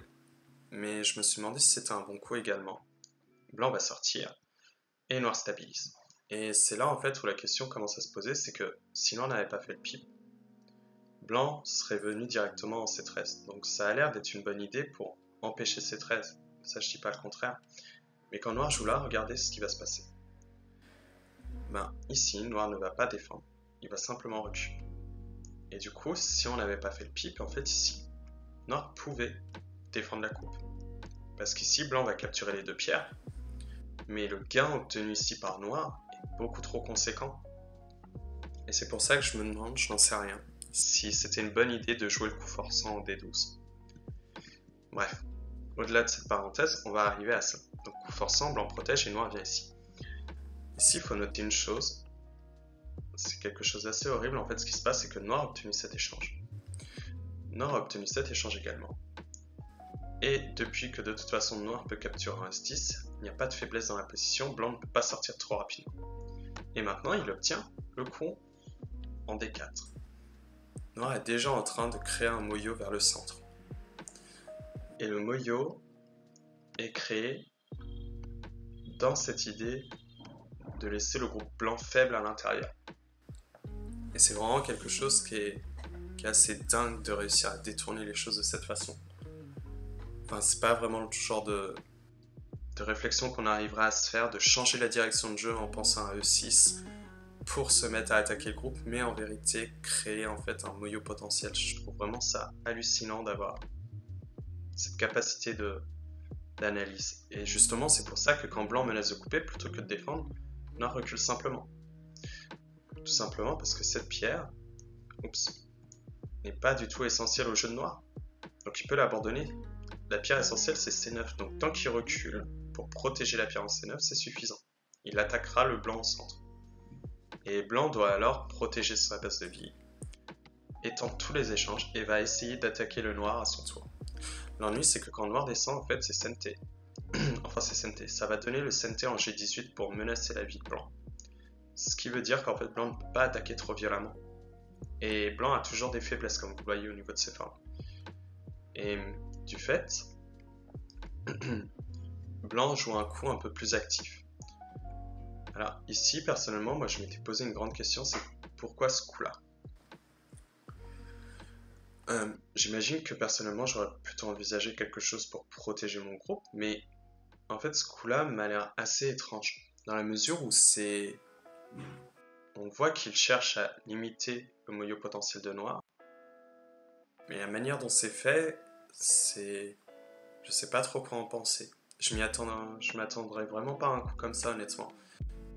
mais je me suis demandé si c'était un bon coup également. Blanc va sortir et noir stabilise. Et c'est là en fait où la question commence à se poser, c'est que si noir n'avait pas fait le pipe, blanc serait venu directement en C13. Donc ça a l'air d'être une bonne idée pour empêcher C13. Ça je dis pas le contraire. Mais quand noir joue là, regardez ce qui va se passer. Ici, noir ne va pas défendre, il va simplement reculer. Et du coup, si on n'avait pas fait le pipe, en fait ici, noir pouvait défendre la coupe. Parce qu'ici, blanc va capturer les deux pierres, mais le gain obtenu ici par noir est beaucoup trop conséquent. Et c'est pour ça que je me demande, je n'en sais rien, si c'était une bonne idée de jouer le coup forçant en D12. Bref, au-delà de cette parenthèse, on va arriver à ça. Donc coup forçant, blanc protège et noir vient ici. Ici, il faut noter une chose, c'est quelque chose d'assez horrible en fait. Ce qui se passe, c'est que noir a obtenu cet échange. Noir a obtenu cet échange également. Et depuis que de toute façon Noir peut capturer un As-10, il n'y a pas de faiblesse dans la position, Blanc ne peut pas sortir trop rapidement. Et maintenant il obtient le coup en D4. Noir est déjà en train de créer un moyeu vers le centre. Et le moyeu est créé dans cette idée de laisser le groupe blanc faible à l'intérieur. Et c'est vraiment quelque chose qui est assez dingue de réussir à détourner les choses de cette façon. Enfin, c'est pas vraiment le genre de réflexion qu'on arrivera à se faire, de changer la direction de jeu en pensant à E6 pour se mettre à attaquer le groupe, mais en vérité créer en fait un moyeu potentiel. Je trouve vraiment ça hallucinant d'avoir cette capacité d'analyse. Et justement, c'est pour ça que quand Blanc menace de couper, plutôt que de défendre, Noir recule simplement. Tout simplement parce que cette pierre, n'est pas du tout essentielle au jeu de Noir. Donc il peut l'abandonner. La pierre essentielle c'est C9, donc tant qu'il recule pour protéger la pierre en C9, c'est suffisant. Il attaquera le blanc au centre. Et Blanc doit alors protéger sa base de vie, étendre tous les échanges et va essayer d'attaquer le Noir à son tour. L'ennui c'est que quand Noir descend, en fait c'est Sente. Enfin c'est Sente, ça va donner le Sente en G18 pour menacer la vie de Blanc. Ce qui veut dire qu'en fait Blanc ne peut pas attaquer trop violemment. Et Blanc a toujours des faiblesses comme vous le voyez au niveau de ses formes. Et du fait, Blanc joue un coup un peu plus actif. Alors ici, personnellement, moi je m'étais posé une grande question, c'est pourquoi ce coup-là? J'imagine que personnellement j'aurais plutôt envisagé quelque chose pour protéger mon groupe, mais en fait ce coup-là m'a l'air assez étrange, dans la mesure où on voit qu'il cherche à limiter le moyeu potentiel de Noir, mais la manière dont c'est fait, je sais pas trop quoi en penser. Je m'attendrais vraiment pas à un coup comme ça, honnêtement.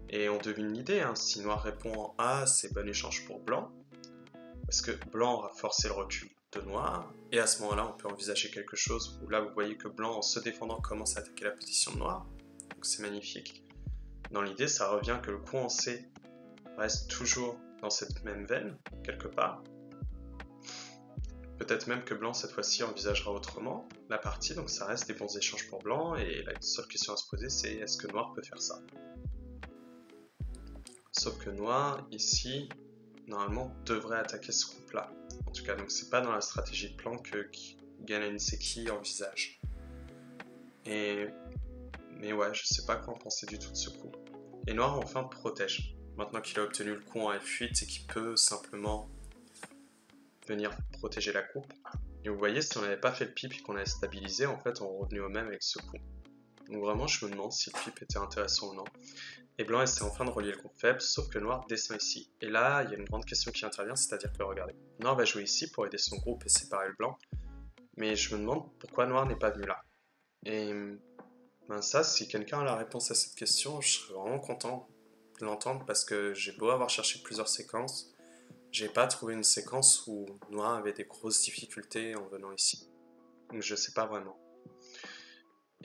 Et on devine l'idée, hein. Si Noir répond en A, c'est bon échange pour Blanc, parce que Blanc aura forcé le recul de Noir, et à ce moment-là, on peut envisager quelque chose où là, vous voyez que Blanc, en se défendant, commence à attaquer la position de Noir, donc c'est magnifique. Dans l'idée, ça revient que le coup en C reste toujours dans cette même veine, quelque part. Peut-être même que Blanc, cette fois-ci, envisagera autrement la partie, donc ça reste des bons échanges pour Blanc, et la seule question à se poser, c'est est-ce que Noir peut faire ça? Sauf que Noir, ici, normalement, devrait attaquer ce groupe-là. En tout cas, donc c'est pas dans la stratégie de plan que Gananseki envisage. Mais ouais, je sais pas quoi en penser du tout de ce coup. Et Noir, enfin, protège. Maintenant qu'il a obtenu le coup en F8 et qu'il peut simplement venir protéger la coupe. Et vous voyez, si on n'avait pas fait le pipe et qu'on avait stabilisé, en fait, on revenait au même avec ce coup. Donc vraiment, je me demande si le pipe était intéressant ou non. Et Blanc essaie enfin de relier le groupe faible, sauf que Noir descend ici. Et là, il y a une grande question qui intervient, c'est-à-dire que, regardez, Noir va jouer ici pour aider son groupe et séparer le Blanc. Mais je me demande pourquoi Noir n'est pas venu là. Et ben ça, si quelqu'un a la réponse à cette question, je serais vraiment content de l'entendre parce que j'ai beau avoir cherché plusieurs séquences, j'ai pas trouvé une séquence où Noir avait des grosses difficultés en venant ici. Donc je sais pas vraiment.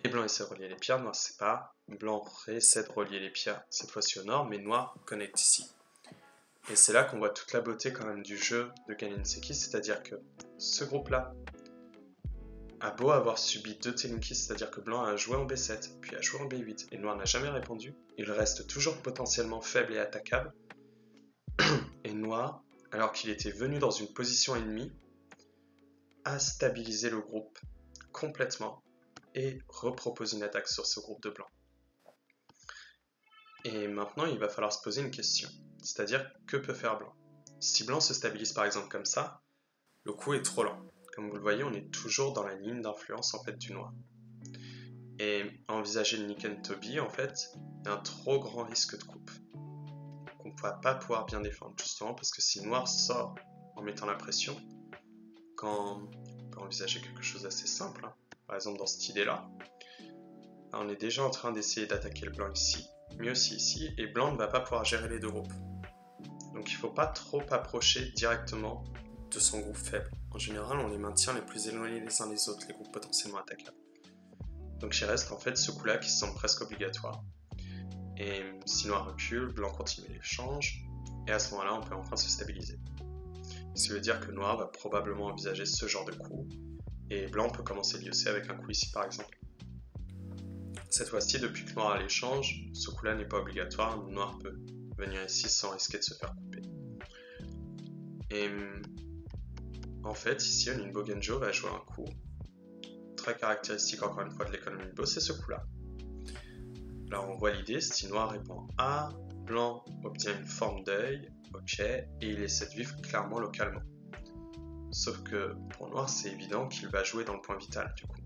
Et Blanc essaie de relier les pierres, Noir sait pas. Blanc essaie de relier les pierres, cette fois-ci au nord, mais Noir connecte ici. Et c'est là qu'on voit toute la beauté quand même du jeu de Gananseki, c'est-à-dire que ce groupe-là a beau avoir subi 2 Telinki, c'est-à-dire que Blanc a joué en B7, puis a joué en B8, et Noir n'a jamais répondu, il reste toujours potentiellement faible et attaquable. Et Noir, alors qu'il était venu dans une position ennemie, a stabilisé le groupe complètement et repropose une attaque sur ce groupe de Blanc. Et maintenant, il va falloir se poser une question, c'est-à-dire que peut faire Blanc? Si Blanc se stabilise par exemple comme ça, le coup est trop lent. Comme vous le voyez, on est toujours dans la ligne d'influence en fait du Noir. Et à envisager le Niken Tobi, en fait, il y a un trop grand risque de coupe qu'on ne va pas pouvoir bien défendre, justement parce que si Noir sort en mettant la pression, quand on peut envisager quelque chose d'assez simple, hein, par exemple dans cette idée-là, on est déjà en train d'essayer d'attaquer le Blanc ici, mais aussi ici, et Blanc ne va pas pouvoir gérer les deux groupes. Donc il ne faut pas trop approcher directement de son groupe faible. En général, on les maintient les plus éloignés les uns des autres, les groupes potentiellement attaquables. Donc il reste en fait ce coup-là qui semble presque obligatoire. Et si Noir recule, Blanc continue l'échange, et à ce moment-là, on peut enfin se stabiliser. Ce qui veut dire que noir va probablement envisager ce genre de coup, et blanc peut commencer lui aussi avec un coup ici par exemple. Cette fois-ci, depuis que noir a l'échange, ce coup-là n'est pas obligatoire, noir peut venir ici sans risquer de se faire couper. Et en fait, ici, Oninbo Genjo va jouer un coup très caractéristique encore une fois de l'école Oninbo, c'est ce coup-là. Là, on voit l'idée, si noir répond A, blanc obtient une forme d'œil, ok, et il essaie de vivre clairement localement. Sauf que pour noir, c'est évident qu'il va jouer dans le point vital, du coup,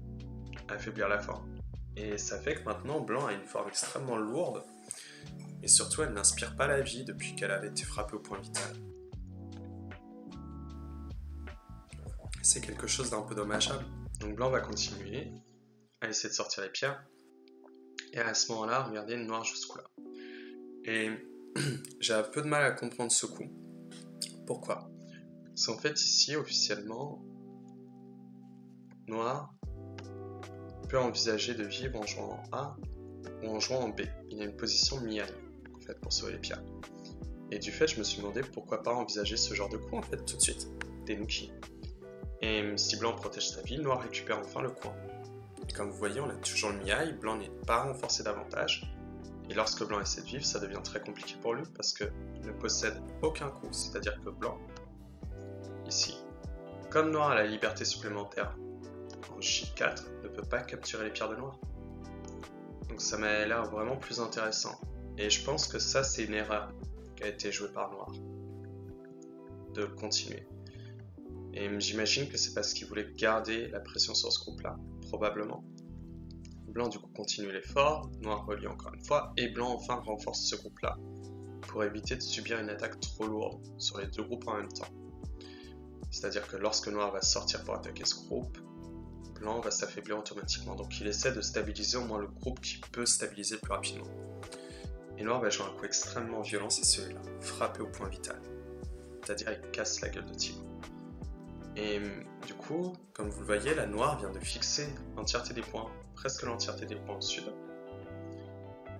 affaiblir la forme. Et ça fait que maintenant, blanc a une forme extrêmement lourde, et surtout, elle n'inspire pas la vie depuis qu'elle avait été frappée au point vital. C'est quelque chose d'un peu dommageable. Donc blanc va continuer à essayer de sortir les pierres, et à ce moment-là, regardez, noir joue ce coup-là. Et j'ai un peu de mal à comprendre ce coup. Pourquoi ? Parce qu'en fait, ici, officiellement, noir peut envisager de vivre en jouant en A ou en jouant en B. Il a une position mi-high, en fait, pour sauver les pierres. Et du fait, je me suis demandé pourquoi pas envisager ce genre de coup, en fait, tout de suite, des Nuki. Et si blanc protège sa vie, noir récupère enfin le coin. Et comme vous voyez, on a toujours le mi-high, blanc n'est pas renforcé davantage. Et lorsque blanc essaie de vivre, ça devient très compliqué pour lui parce qu'il ne possède aucun coup, c'est-à-dire que blanc, ici, comme noir a la liberté supplémentaire en J4, ne peut pas capturer les pierres de noir. Donc ça m'a l'air vraiment plus intéressant. Et je pense que ça, c'est une erreur qui a été jouée par noir, de continuer. Et j'imagine que c'est parce qu'il voulait garder la pression sur ce groupe-là, probablement. Blanc du coup continue l'effort, noir relie encore une fois, et blanc enfin renforce ce groupe-là, pour éviter de subir une attaque trop lourde sur les deux groupes en même temps. C'est-à-dire que lorsque noir va sortir pour attaquer ce groupe, blanc va s'affaiblir automatiquement. Donc il essaie de stabiliser au moins le groupe qui peut stabiliser plus rapidement. Et noir va jouer un coup extrêmement violent, c'est celui-là, frapper au point vital. C'est-à-dire il casse la gueule de tigre. Et du coup, comme vous le voyez, la noire vient de fixer l'entièreté des points, presque l'entièreté des points au sud.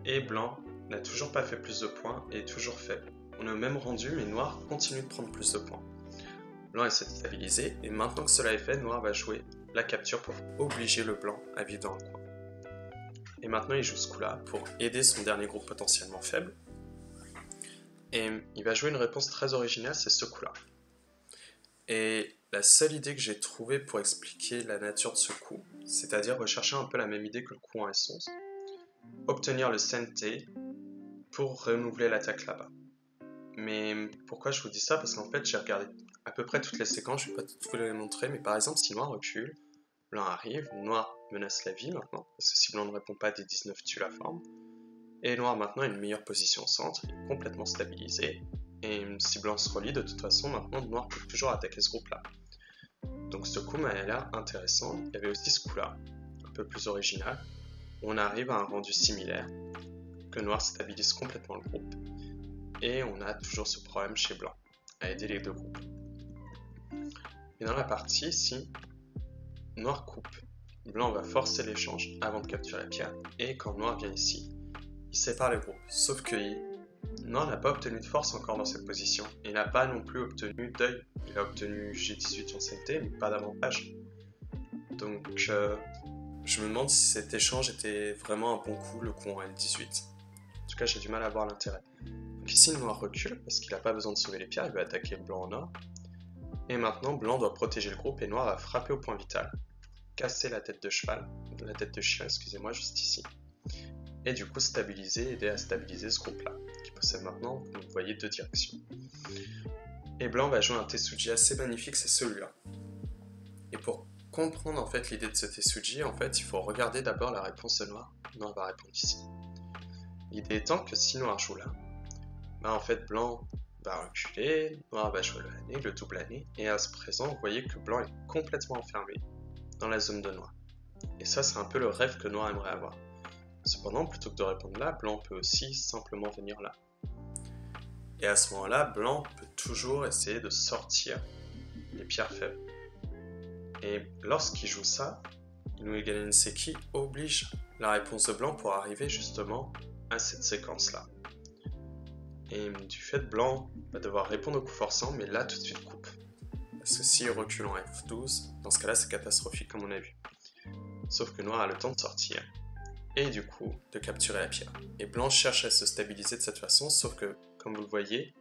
Et blanc n'a toujours pas fait plus de points et est toujours faible. On est au même rendu, mais noir continue de prendre plus de points. Blanc essaie de stabiliser, et maintenant que cela est fait, noir va jouer la capture pour obliger le blanc à vivre dans le coin. Et maintenant il joue ce coup-là pour aider son dernier groupe potentiellement faible. Et il va jouer une réponse très originale, c'est ce coup-là. Et la seule idée que j'ai trouvée pour expliquer la nature de ce coup, c'est-à-dire rechercher un peu la même idée que le coup en S11, obtenir le Sente pour renouveler l'attaque là-bas. Mais pourquoi je vous dis ça ? Parce qu'en fait j'ai regardé à peu près toutes les séquences, je ne vais pas toutes vous les montrer, mais par exemple si noir recule, blanc arrive, noir menace la vie maintenant, parce que si blanc ne répond pas, D19 tue la forme, et noir maintenant a une meilleure position au centre, il est complètement stabilisé, et si blanc se relie, de toute façon maintenant noir peut toujours attaquer ce groupe là. Donc ce coup m'a l'air intéressant. Il y avait aussi ce coup là, un peu plus original, où on arrive à un rendu similaire, que noir stabilise complètement le groupe, et on a toujours ce problème chez blanc, à aider les deux groupes. Et dans la partie ici, noir coupe, blanc va forcer l'échange avant de capturer la pierre, et quand noir vient ici, il sépare les groupes, sauf que noir n'a pas obtenu de force encore dans cette position, et n'a pas non plus obtenu d'œil. Il a obtenu G18 en CT, mais pas d'avantage. Donc je me demande si cet échange était vraiment un bon coup, le coup en L18. En tout cas, j'ai du mal à voir l'intérêt. Donc ici, noir recule, parce qu'il n'a pas besoin de sauver les pierres, il va attaquer blanc en or. Et maintenant, blanc doit protéger le groupe, et noir va frapper au point vital, casser la tête de cheval, la tête de chien, excusez-moi, juste ici. Et du coup stabiliser, aider à stabiliser ce groupe-là, qui possède maintenant, comme vous voyez, deux directions. Et blanc va jouer un Tetsuji assez magnifique, c'est celui-là. Et pour comprendre en fait l'idée de ce Tetsuji, en fait, il faut regarder d'abord la réponse de noir. Noir va répondre ici. L'idée étant que si noir joue là, bah en fait blanc va reculer, noir va jouer le double année, et à ce présent, vous voyez que blanc est complètement enfermé dans la zone de noir. Et ça, c'est un peu le rêve que noir aimerait avoir. Cependant, plutôt que de répondre là, blanc peut aussi simplement venir là. Et à ce moment-là, blanc peut toujours essayer de sortir les pierres faibles. Et lorsqu'il joue ça, Inuegane Seki oblige la réponse de blanc pour arriver justement à cette séquence-là. Et du fait, blanc va devoir répondre au coup forçant, mais là tout de suite coupe. Parce que s'il recule en F12, dans ce cas-là, c'est catastrophique comme on a vu. Sauf que noir a le temps de sortir, et du coup, de capturer la pierre. Et blanc cherche à se stabiliser de cette façon, sauf que, comme vous le voyez,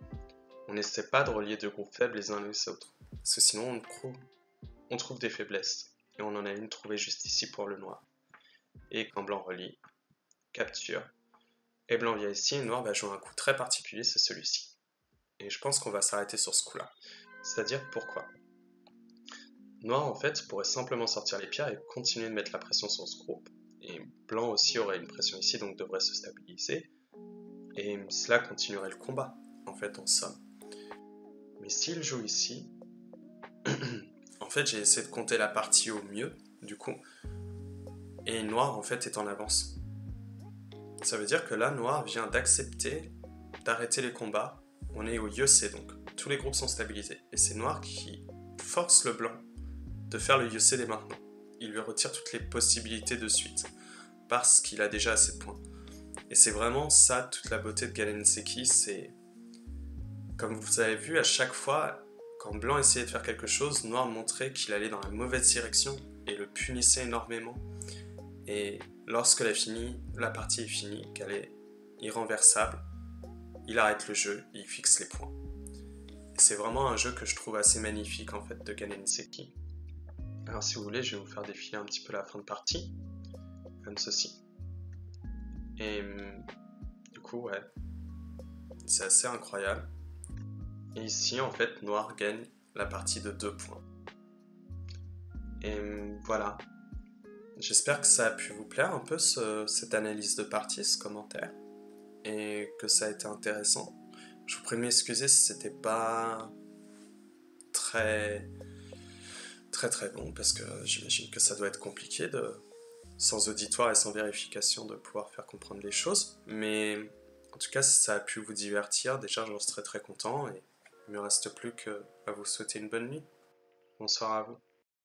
on n'essaie pas de relier deux groupes faibles les uns les autres. Parce que sinon, on trouve des faiblesses. Et on en a une trouvée juste ici pour le noir. Et quand blanc relie, capture, et blanc vient ici, et noir va jouer un coup très particulier, c'est celui-ci. Et je pense qu'on va s'arrêter sur ce coup-là. C'est-à-dire pourquoi? Noir, en fait, pourrait simplement sortir les pierres et continuer de mettre la pression sur ce groupe. Et blanc aussi aurait une pression ici, donc devrait se stabiliser. Et cela continuerait le combat, en fait, en somme. Mais s'il joue ici, en fait, j'ai essayé de compter la partie au mieux, du coup. Et noir, en fait, est en avance. Ça veut dire que là, noir vient d'accepter d'arrêter les combats. On est au Yosei, donc. Tous les groupes sont stabilisés. Et c'est noir qui force le blanc de faire le Yosei dès maintenant. Il lui retire toutes les possibilités de suite. Parce qu'il a déjà assez de points. Et c'est vraiment ça, toute la beauté de Galenseki, c'est... Comme vous avez vu, à chaque fois, quand blanc essayait de faire quelque chose, noir montrait qu'il allait dans la mauvaise direction et le punissait énormément. Et lorsque la partie est finie, qu'elle est irrenversable, il arrête le jeu et il fixe les points. Et c'est vraiment un jeu que je trouve assez magnifique en fait de Galenseki. Alors si vous voulez, je vais vous faire défiler un petit peu la fin de partie, comme ceci. Et du coup, ouais, c'est assez incroyable. Et ici, en fait, noir gagne la partie de 2 points. Et voilà. J'espère que ça a pu vous plaire un peu cette analyse de partie, ce commentaire. Et que ça a été intéressant. Je vous prie de m'excuser si c'était pas très bon, parce que j'imagine que ça doit être compliqué sans auditoire et sans vérification de pouvoir faire comprendre les choses. Mais en tout cas, si ça a pu vous divertir, déjà j'en serais très content et il ne me reste plus qu'à vous souhaiter une bonne nuit. Bonsoir à vous.